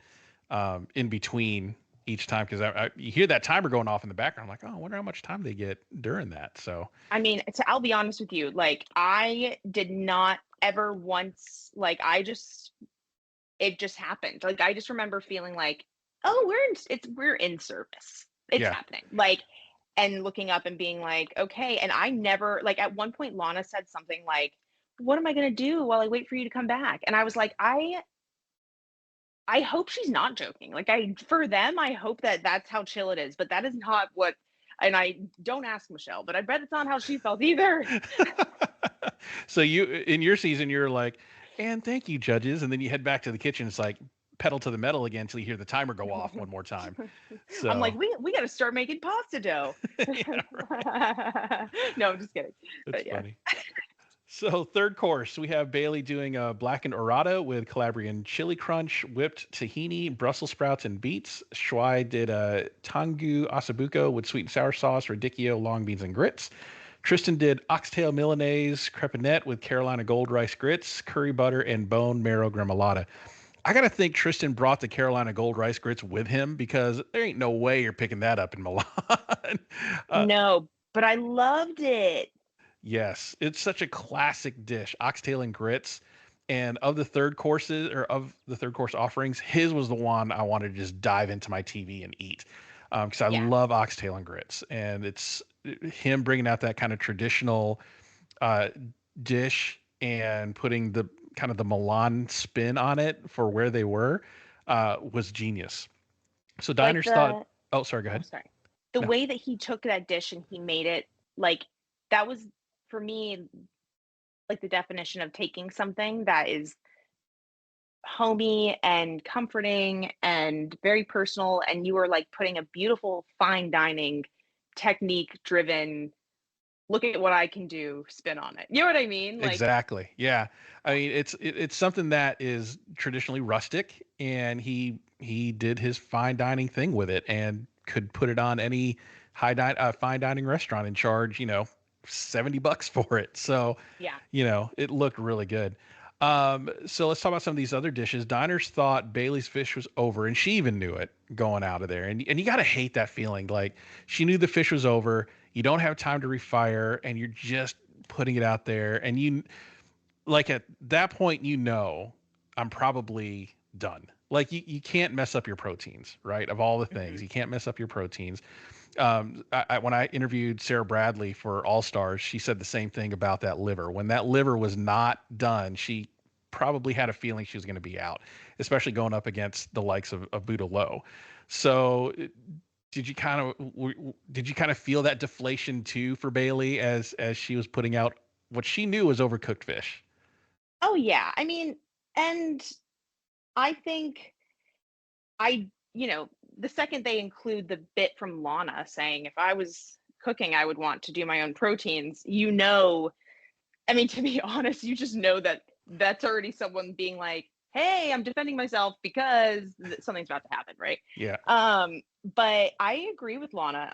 in between each time, because you hear that timer going off in the background. I'm like, oh, I wonder how much time they get during that. So I mean, I'll be honest with you, like I did not ever once, like it just happened. Like I just remember feeling like, oh, we're in service. It's happening. Like, and looking up and being like, okay. And I never, like at one point Lana said something like, what am I going to do while I wait for you to come back? And I was like, I hope she's not joking. Like for them, I hope that that's how chill it is, but that is not what, and I don't ask Michelle, but I bet it's not how she felt either. So in your season, you're like, and thank you, judges. And then you head back to the kitchen. It's like pedal to the metal again until you hear the timer go off one more time. So I'm like, we got to start making pasta dough. No, I'm just kidding. That's funny. So third course, we have Bailey doing a blackened orata with Calabrian chili crunch, whipped tahini, Brussels sprouts, and beets. Shuai did a tangu asabuco with sweet and sour sauce, radicchio, long beans, and grits. Tristan did oxtail Milanese crepinette with Carolina gold rice grits, curry butter, and bone marrow gremolata. I gotta think Tristan brought the Carolina gold rice grits with him because there ain't no way you're picking that up in Milan. uh, No, but I loved it. yes, it's such a classic dish, oxtail and grits. And of the third courses or of the third course offerings, his was the one I wanted to just dive into my TV and eat because I Yeah. love oxtail and grits, and it's him bringing out that kind of traditional uh, dish and putting the kind of the Milan spin on it for where they were was genius. So Like diners thought, the oh, sorry, go oh, ahead. sorry. The No, way that he took that dish and he made it like that was for me like the definition of taking something that is homey and comforting and very personal and you were like putting a beautiful fine dining technique driven look at what I can do spin on it. You know what I mean? Like exactly. Yeah. I mean, it's something that is traditionally rustic, and he did his fine dining thing with it, and could put it on any fine dining restaurant and charge $70 for it. So yeah. it looked really good. So let's talk about some of these other dishes. Diners thought Bailey's fish was over, and she even knew it going out of there. And you gotta hate that feeling. Like she knew the fish was over. You don't have time to refire, and you're just putting it out there. And you like at that point, I'm probably done. Like you can't mess up your proteins, right? Of all the things, Mhm. you can't mess up your proteins. When I interviewed Sarah Bradley for All Stars, she said the same thing about that liver. When that liver was not done, she probably had a feeling she was going to be out, especially going up against the likes of Buddha Low. So, did you kind of feel that deflation too for Bailey as she was putting out what she knew was overcooked fish? Oh yeah. I mean, and I think the second they include the bit from Lana saying if I was cooking, I would want to do my own proteins, I mean, to be honest, you just know that that's already someone being like, "Hey, I'm defending myself because something's about to happen," right? Yeah, Um, but I agree with Lana.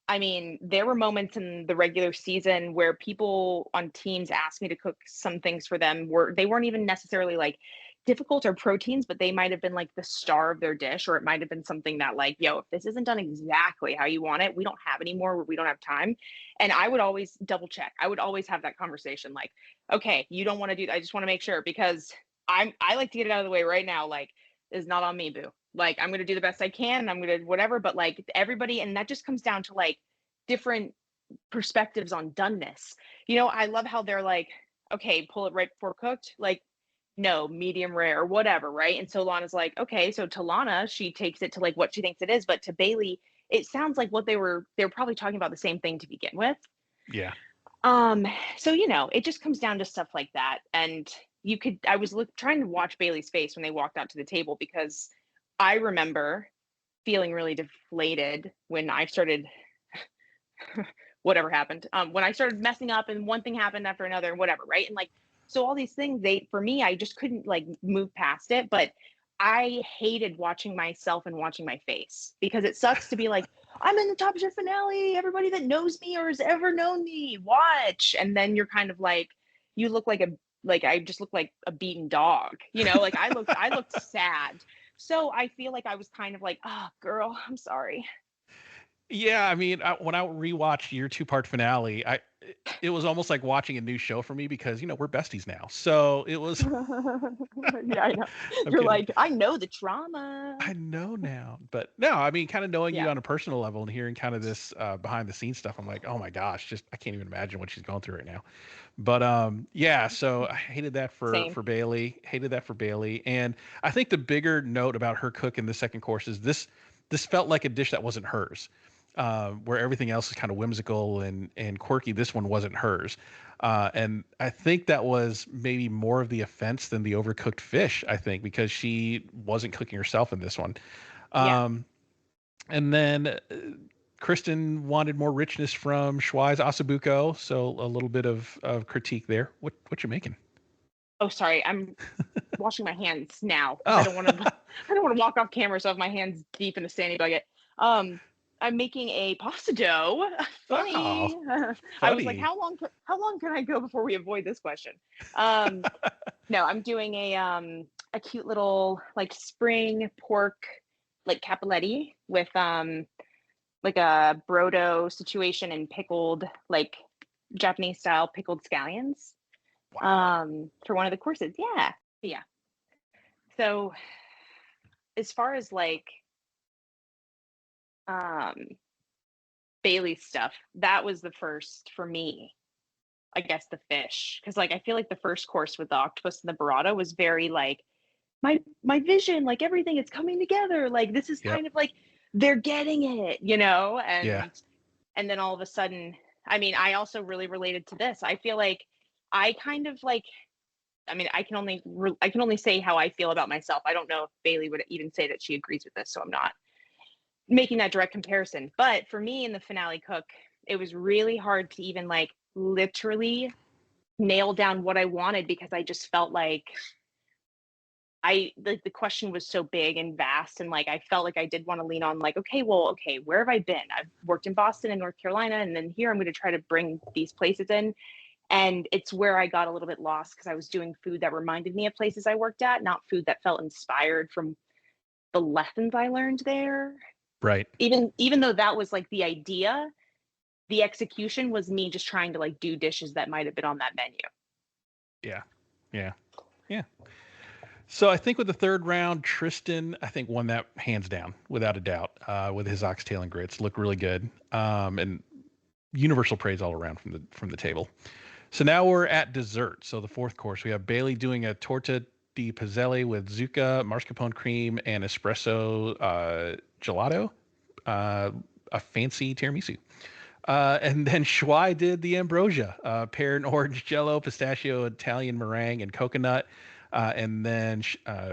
I mean, there were moments in the regular season where people on teams asked me to cook some things for them where they weren't even necessarily like difficult or proteins, but they might have been like the star of their dish, or it might have been something that like, yo, if this isn't done exactly how you want it, we don't have any more, we don't have time. And I would always double check. I would always have that conversation like, okay, you don't want to do that. I just want to make sure because I like to get it out of the way right now. Like, it's not on me, boo. Like, I'm gonna do the best I can and I'm gonna whatever, but like everybody, and that just comes down to like different perspectives on doneness. I love how they're like, okay, pull it right before cooked. Like, no, medium rare or whatever, right? And so Lana's like, okay, so to Lana, she takes it to like what she thinks it is, but to Bailey, it sounds like what they were probably talking about the same thing to begin with. yeah. Um, so it just comes down to stuff like that. And I was trying to watch Bailey's face when they walked out to the table because I remember feeling really deflated when I started whatever happened. When I started messing up and one thing happened after another and whatever, right? And like, so all these things, for me, I just couldn't like move past it. But I hated watching myself and watching my face because it sucks to be like, I'm in the Top Chef finale. Everybody that knows me or has ever known me, watch. And then you're kind of like, you look like I just look like a beaten dog, like I looked sad. So I feel like I was kind of like, oh, girl, I'm sorry. Yeah, I mean, when I rewatched your two-part finale, it was almost like watching a new show for me because we're besties now. So it was. Yeah, I know. I'm You're kidding. like, I know the trauma. I know now, but no, I mean, kind of knowing you Yeah, on a personal level and hearing kind of this behind the scenes stuff, I'm like, oh my gosh, just I can't even imagine what she's going through right now. But yeah, so I hated that for same. Bailey, hated that for Bailey, and I think the bigger note about her cook in the second course is this felt like a dish that wasn't hers. Where everything else is kind of whimsical and quirky, this one wasn't hers. And I think that was maybe more of the offense than the overcooked fish, I think, because she wasn't cooking herself in this one. Yeah. Um, and then Kristen wanted more richness from Shuai's asabuco, so a little bit of critique there. What you making? Oh, sorry. I'm washing my hands now because I Oh, don't want to. I don't want to walk off camera, so I have my hands deep in the sandy bucket. Um, I'm making a pasta dough. Funny. I was like, Funny. how long can I go before we avoid this question? No, I'm doing a cute little like spring pork like cappelletti with like a brodo situation and pickled like Japanese style pickled scallions Wow. for one of the courses. Yeah. Yeah. So as far as like um Bailey's stuff, that was the first for me. I guess the fish, because like I feel like the first course with the octopus and the burrata was very like my vision, like everything is coming together. Like this is Yep. kind of like they're getting it, you know? Yeah. And then all of a sudden, I mean, I also really related to this. I feel like I kind of like I mean, I can only say how I feel about myself. I don't know if Bailey would even say that she agrees with this, so I'm not making that direct comparison. But for me in the finale cook, it was really hard to even like literally nail down what I wanted because I just felt like the question was so big and vast, and like I felt like I did want to lean on like, okay, well, okay, where have I been? I've worked in Boston and North Carolina, and then here I'm going to try to bring these places in. And it's where I got a little bit lost because I was doing food that reminded me of places I worked at, not food that felt inspired from the lessons I learned there. Right. Even though that was like the idea, the execution was me just trying to like do dishes that might have been on that menu. Yeah. Yeah. Yeah. So I think with the third round, Tristan, I think won that hands down, without a doubt, with his oxtail and grits. Looked really good, and universal praise all around from the table. So now we're at dessert. So the fourth course, we have Bailey doing a torta di pizzelle with zucca, mascarpone cream, and espresso gelato, a fancy tiramisu. And then Shuai did the ambrosia, pear and orange jello, pistachio, Italian meringue, and coconut. And then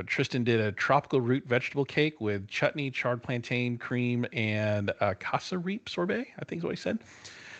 Tristan did a tropical root vegetable cake with chutney, charred plantain, cream, and casa reap sorbet, I think is what he said.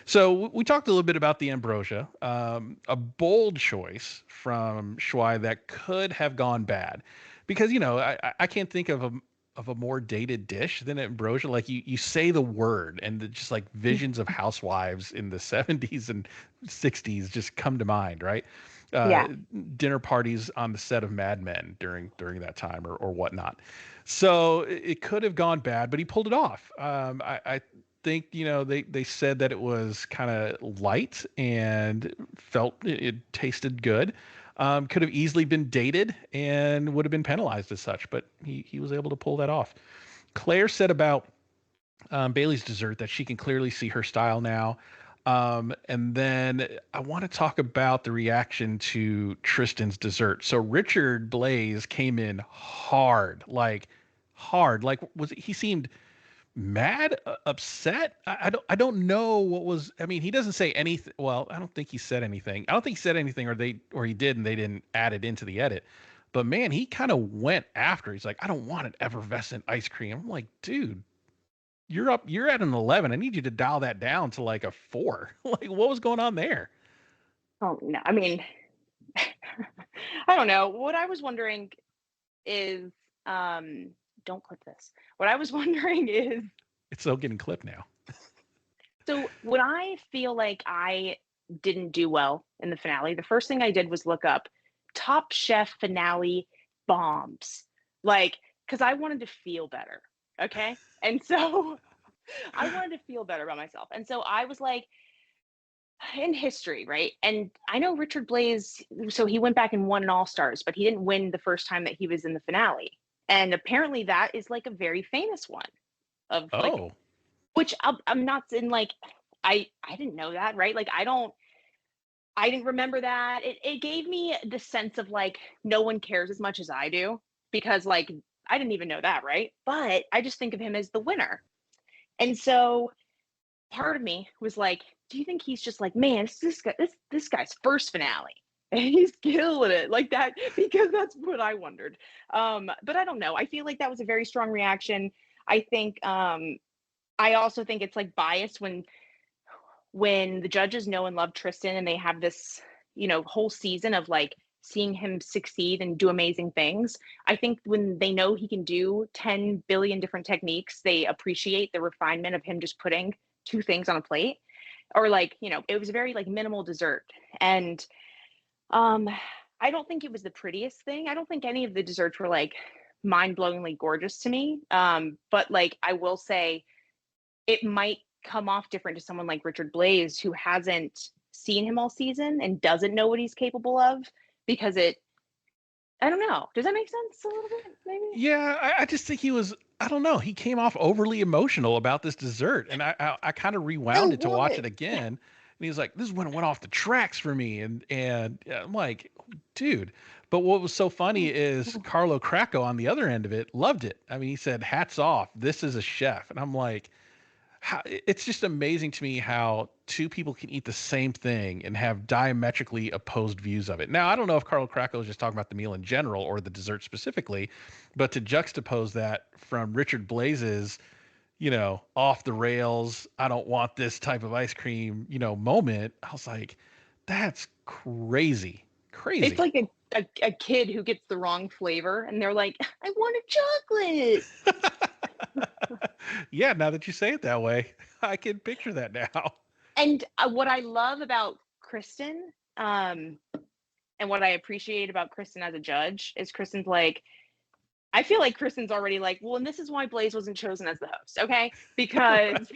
So we talked a little bit about the ambrosia, a bold choice from Shuai that could have gone bad, because I can't think of a more dated dish than ambrosia. Like you say the word, and just like visions of housewives in the 70s and 60s just come to mind, right? Uh, Yeah. Dinner parties on the set of Mad Men during that time or whatnot. So it could have gone bad, but he pulled it off. I think they said that it was kind of light and felt it tasted good. Could have easily been dated and would have been penalized as such, but he was able to pull that off. Claire said about Bailey's dessert that she can clearly see her style now. And then I want to talk about the reaction to Tristan's dessert. So Richard Blaze came in hard. Like he seemed mad, upset. I don't know what was. I mean, he doesn't say anything. Well, I don't think he said anything. I don't think he said anything, or he did, and they didn't add it into the edit. But man, he kind of went after. He's like, I don't want an effervescent ice cream. I'm like, dude, you're up. You're at an 11. I need you to dial that down to like a 4. Like, what was going on there? Oh no, I mean, I don't know. What I was wondering is, don't clip this. What I was wondering is, It's still getting clipped now. so when I feel like I didn't do well in the finale, the first thing I did was look up Top Chef finale bombs, like, because I wanted to feel better. Okay. And so I wanted to feel better about myself. And so I was like, in history, right? And I know Richard Blaze, so he went back and won an All Stars, but he didn't win the first time that he was in the finale. And apparently that is like a very famous one of like, Oh, which I'm not in like, I didn't know that, right? Like I didn't remember that. It gave me the sense of like no one cares as much as I do because like I didn't even know that, right? But I just think of him as the winner. And so part of me was like, do you think he's just like, man, this guy's first finale and he's killing it like that? Because that's what I wondered. But I don't know. I feel like that was a very strong reaction. I think I also think it's like biased when the judges know and love Tristan and they have this, whole season of like seeing him succeed and do amazing things. I think when they know he can do 10 billion different techniques, they appreciate the refinement of him just putting two things on a plate. Or like, you know, it was very like minimal dessert. And um I don't think it was the prettiest thing. I don't think any of the desserts were like mind-blowingly gorgeous to me. But like I will say it might come off different to someone like Richard Blaze who hasn't seen him all season and doesn't know what he's capable of because I don't know. Does that make sense a little bit? Maybe. Yeah, I just think he was. I don't know. He came off overly emotional about this dessert, and I kind of rewound it to watch it again. And he was like, "This is when it went off the tracks for me." And I'm like, "Dude." But what was so funny is Carlo Cracco on the other end of it loved it. I mean, he said, "Hats off. This is a chef." And I'm like, it's just amazing to me how two people can eat the same thing and have diametrically opposed views of it. Now, I don't know if Carl Crackle is just talking about the meal in general or the dessert specifically, but to juxtapose that from Richard Blaze's, off the rails, I don't want this type of ice cream, moment, I was like, that's crazy. Crazy. It's like a kid who gets the wrong flavor and they're like, I want a chocolate. Yeah, now that you say it that way, I can picture that now. And what I love about Kristen, and what I appreciate about Kristen as a judge is Kristen's like, I feel like Kristen's already like, well, and this is why Blaze wasn't chosen as the host, okay? Because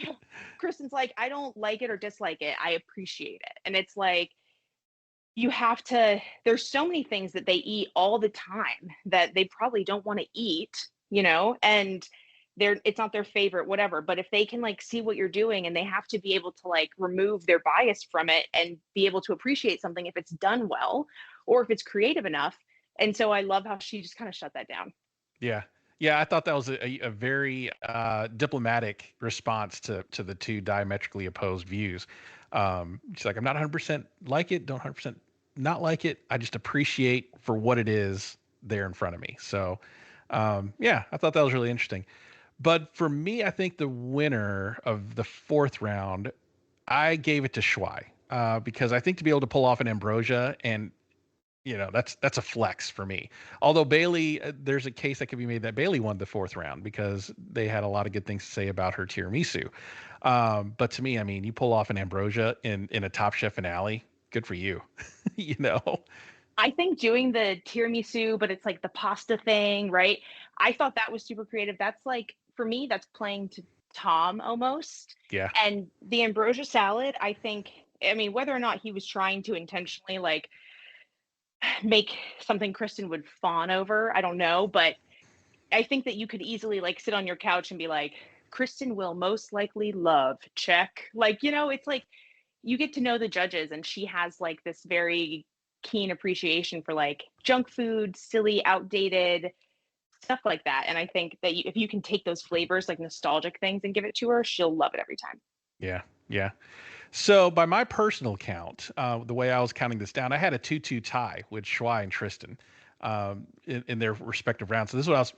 Kristen's like, I don't like it or dislike it. I appreciate it. And it's like, there's so many things that they eat all the time that they probably don't want to eat, and it's not their favorite, whatever. But if they can like see what you're doing and they have to be able to like remove their bias from it and be able to appreciate something if it's done well or if it's creative enough. And so I love how she just kind of shut that down. Yeah. Yeah, I thought that was a very diplomatic response to the two diametrically opposed views. She's like, I'm not 100% like it, don't 100% not like it. I just appreciate for what it is there in front of me. So, yeah, I thought that was really interesting. But for me, I think the winner of the fourth round, I gave it to Shuai because I think to be able to pull off an ambrosia and that's a flex for me. Although Bailey, there's a case that could be made that Bailey won the fourth round because they had a lot of good things to say about her tiramisu. But to me, I mean, you pull off an ambrosia in a Top Chef finale, good for you. I think doing the tiramisu, but it's like the pasta thing, right? I thought that was super creative. That's like, for me, that's playing to Tom almost. Yeah. And the ambrosia salad, I think, I mean, whether or not he was trying to intentionally like make something Kristen would fawn over, I don't know, but I think that you could easily like sit on your couch and be like, Kristen will most likely love, check. Like, it's like you get to know the judges and she has like this very keen appreciation for like junk food, silly, outdated stuff like that. And I think that if you can take those flavors, like nostalgic things, and give it to her, she'll love it every time. Yeah. Yeah. So by my personal count, the way I was counting this down, I had a 2-2 tie with Shuai and Tristan in their respective rounds. So this is what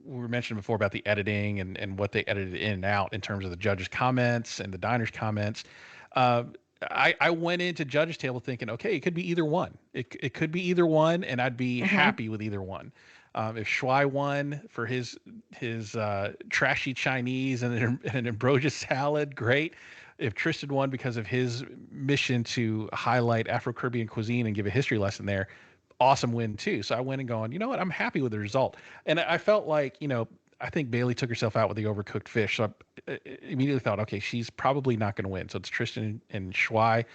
we were mentioning before about the editing and what they edited in and out in terms of the judges' comments and the diners' comments. I went into judges' table thinking, okay, it could be either one. It could be either one, and I'd be happy with either one. If Shuai won for his trashy Chinese and an ambrosia salad, great. If Tristan won because of his mission to highlight Afro-Caribbean cuisine and give a history lesson there, awesome win too. So I went and going, you know what? I'm happy with the result. And I felt like, I think Bailey took herself out with the overcooked fish. So I immediately thought, okay, she's probably not going to win. So it's Tristan and Shuai.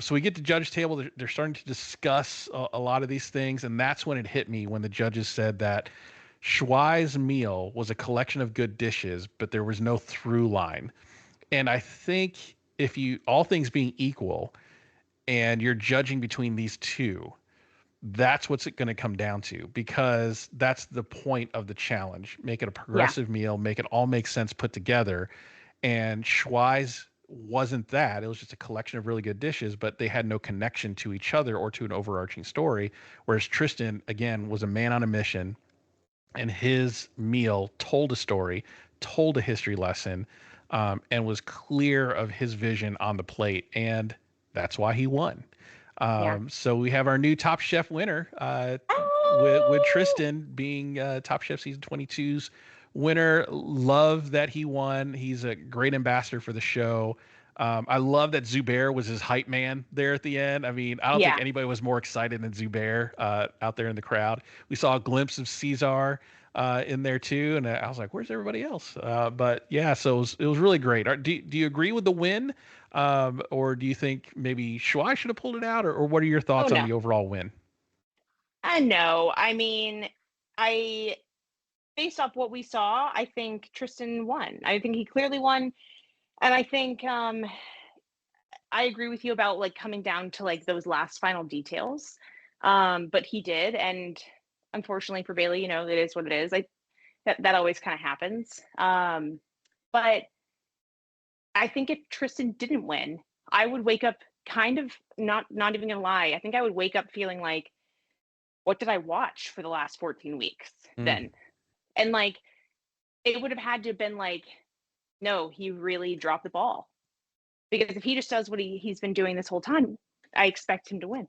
So we get to judge table. They're starting to discuss a lot of these things. And that's when it hit me when the judges said that Shuai's meal was a collection of good dishes, but there was no through line. And I think if all things being equal and you're judging between these two, that's what's it going to come down to, because that's the point of the challenge. Make it a progressive meal, make it all make sense put together. And Shuai's wasn't that. It was just a collection of really good dishes, but they had no connection to each other or to an overarching story. Whereas Tristan, again, was a man on a mission, and his meal told a story, told a history lesson, and was clear of his vision on the plate. And that's why he won. Yeah. So we have our new Top Chef winner, with Oh, Tristan being Top Chef season 22's winner. Love that he won. He's a great ambassador for the show. I love that Zubair was his hype man there at the end. I mean, I don't think yeah. anybody was more excited than Zubair out there in the crowd. We saw a glimpse of Caesar in there too, and I was like, "Where's everybody else?" But yeah, so it was really great. Do you agree with the win, or do you think maybe Shuai should have pulled it out, or what are your Oh thoughts on no. the overall win? I know. I mean, I based off what we saw, I think Tristan won. I think he clearly won, and I think I agree with you about like coming down to like those last final details. But he did, and unfortunately for Bailey, it is what it is. That always kind of happens. But I think if Tristan didn't win, I would wake up kind of not even gonna lie. I think I would wake up feeling like, what did I watch for the last 14 weeks Mm, then? And like it would have had to have been like, no, he really dropped the ball. Because if he just does what he's been doing this whole time, I expect him to win.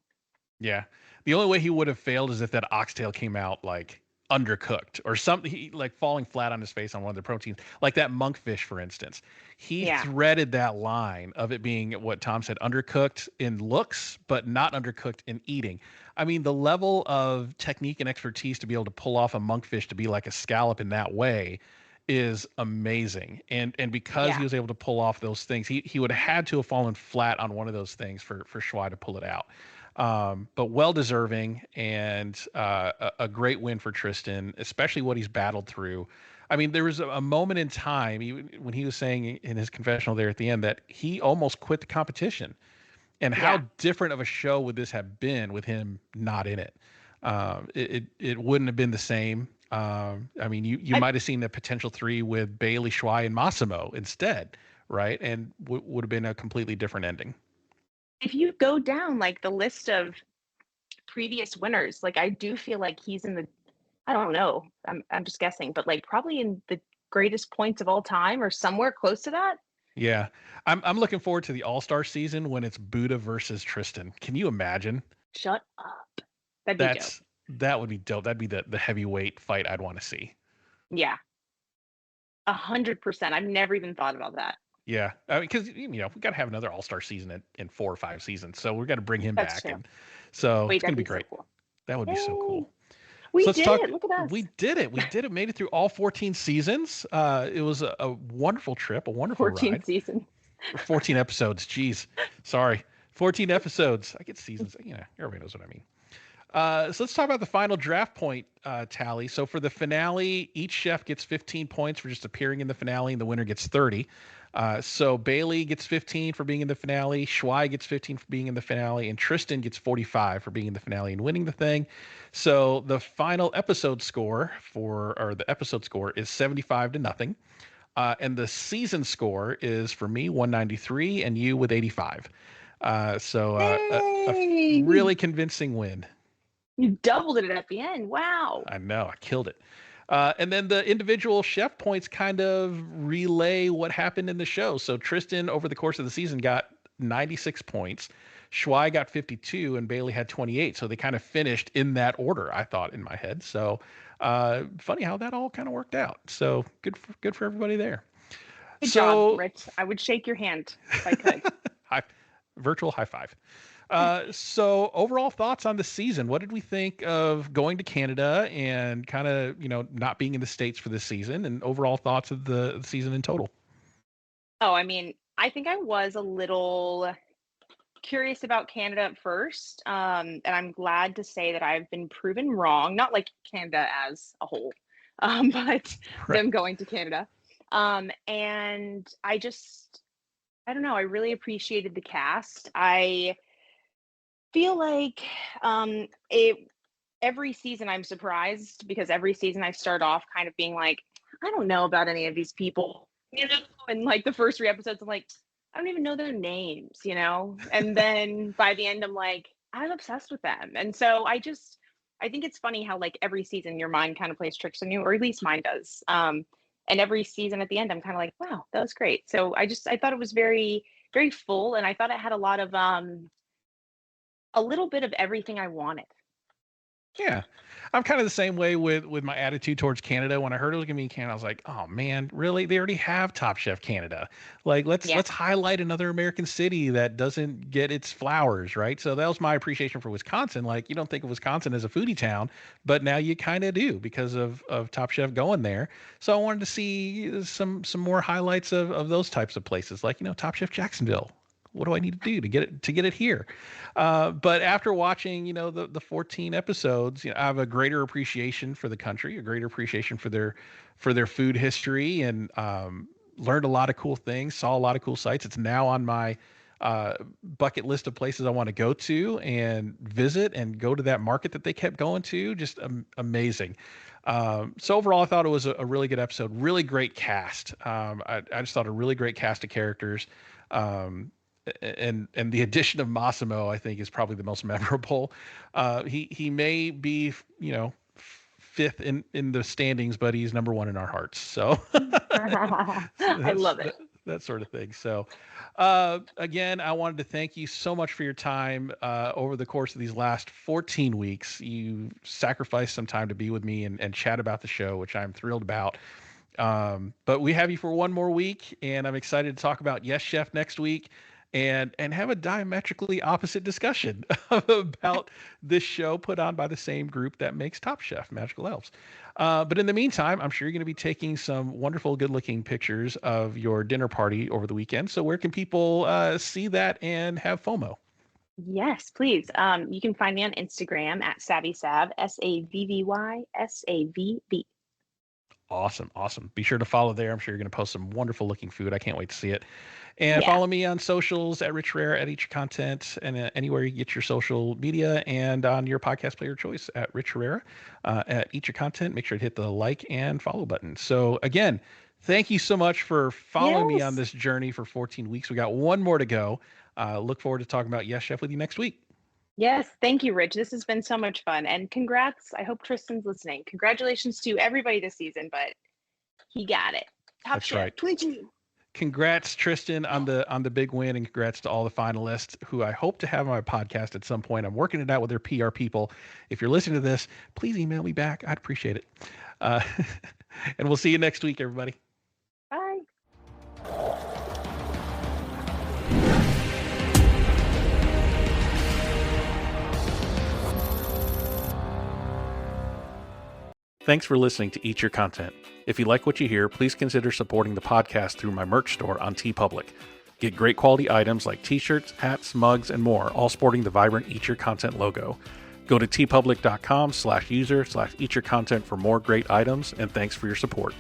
yeah. The only way he would have failed is if that oxtail came out like undercooked or something, like falling flat on his face on one of the proteins, like that monkfish, for instance. He Yeah. threaded that line of it being what Tom said, undercooked in looks, but not undercooked in eating. I mean, the level of technique and expertise to be able to pull off a monkfish to be like a scallop in that way is amazing. And because he Yeah. was able to pull off those things, he would have had to have fallen flat on one of those things for Schwei to pull it out. But well deserving, and a great win for Tristan, especially what he's battled through. I mean, there was a moment in time when he was saying in his confessional there at the end that he almost quit the competition. And how Yeah. different of a show would this have been with him not in it? It wouldn't have been the same. I mean, you I, might have seen the potential three with Bailey, Schwei, and Massimo instead, right? And would have been a completely different ending. if you go down like the list of previous winners, like I do feel like he's in the, I don't know, I'm just guessing, but like probably in the greatest points of all time or somewhere close to that. Yeah, I'm looking forward to the All Star season when it's Buddha versus Tristan. Can you imagine? Shut up. That'd be dope. That would be dope. That'd be the heavyweight fight I'd want to see. Yeah. 100%. I've never even thought about that. Yeah, I mean, because we got to have another All Star season in 4 or 5 seasons, so we've got to bring him That's back, true. and so Wait, it's gonna that'd be be so great. cool. That would be so Yay. cool. So We let's did talk. it. Look at us. We did it. We did it. Made it through all 14 seasons. It was a wonderful trip, a wonderful 14th ride. season. 14 episodes. Jeez, sorry. 14 episodes. I get seasons. Everybody knows what I mean. So let's talk about the final draft point tally. So for the finale, each chef gets 15 points for just appearing in the finale, and the winner gets 30. So Bailey gets 15 for being in the finale, Shuai gets 15 for being in the finale, and Tristan gets 45 for being in the finale and winning the thing. So the final episode score or the episode score is 75-0. And the season score is for me 193 and you with 85. A Hey, really convincing win. you doubled it at the end. Wow. I know, I killed it. And then the individual chef points kind of relay what happened in the show. So Tristan, over the course of the season, got 96 points. Schwei got 52 and Bailey had 28. So they kind of finished in that order, I thought, in my head. So funny how that all kind of worked out. So good for everybody there. Good job, So Rich. I would shake your hand if I could. high, virtual high five. So overall thoughts on the season. What did we think of going to Canada and kind of, not being in the States for this season, and overall thoughts of the season in total? Oh, I mean, I think I was a little curious about Canada at first. And I'm glad to say that I've been proven wrong, not like Canada as a whole, but Right. them going to Canada. And I don't know, I really appreciated the cast. I feel like it every season I'm surprised because every season I start off kind of being like, I don't know about any of these people, and like the first 3 episodes, I'm like, I don't even know their names. And then by the end, I'm like, I'm obsessed with them. And so I think it's funny how like every season your mind kind of plays tricks on you, or at least mine does. And every season at the end, I'm kind of like, wow, that was great. So I thought it was very, very full, and I thought it had a little bit of everything I wanted. Yeah. I'm kind of the same way with my attitude towards Canada. When I heard it was gonna be in Canada, I was like, oh man, really? They already have Top Chef Canada. Like Yeah. let's highlight another American city that doesn't get its flowers, right? So that was my appreciation for Wisconsin. Like you don't think of Wisconsin as a foodie town, but now you kind of do because of Top Chef going there. So I wanted to see some more highlights of those types of places, like Top Chef Jacksonville. What do I need to do to get it here? But after watching, the 14 episodes, I have a greater appreciation for the country, a greater appreciation for their food history, and learned a lot of cool things, saw a lot of cool sites. It's now on my bucket list of places I want to go to and visit and go to that market that they kept going to. Just amazing. So overall, I thought it was a really good episode, really great cast. I just thought a really great cast of characters. And the addition of Massimo, I think, is probably the most memorable. He may be, fifth in the standings, but he's number one in our hearts. So I love it. That sort of thing. So again, I wanted to thank you so much for your time over the course of these last 14 weeks. You sacrificed some time to be with me and chat about the show, which I'm thrilled about. But we have you for one more week, and I'm excited to talk about Yes Chef next week. And have a diametrically opposite discussion about this show put on by the same group that makes Top Chef, Magical Elves. But in the meantime, I'm sure you're going to be taking some wonderful, good-looking pictures of your dinner party over the weekend. So where can people see that and have FOMO? Yes, please. You can find me on Instagram at SavvySav, SAVVYSAVV. Awesome. Be sure to follow there. I'm sure you're going to post some wonderful looking food. I can't wait to see it. And follow me on socials at Rich Herrera at Eat Your Content, and anywhere you get your social media, and on your podcast player of choice at Rich Herrera at Eat Your Content. Make sure to hit the like and follow button. So again, thank you so much for following me on this journey for 14 weeks. We got one more to go. Look forward to talking about Yes Chef with you next week. Yes, thank you, Rich. This has been so much fun, and congrats. I hope Tristan's listening. Congratulations to everybody this season, but he got it. Top Chef, right. 22. Congrats, Tristan, on the big win, and congrats to all the finalists who I hope to have on my podcast at some point. I'm working it out with their PR people. If you're listening to this, please email me back. I'd appreciate it. And we'll see you next week, everybody. Bye. Thanks for listening to Eat Your Content. If you like what you hear, please consider supporting the podcast through my merch store on TeePublic. Get great quality items like t-shirts, hats, mugs, and more, all sporting the vibrant Eat Your Content logo. Go to teepublic.com/user/eatyourcontent for more great items, and thanks for your support.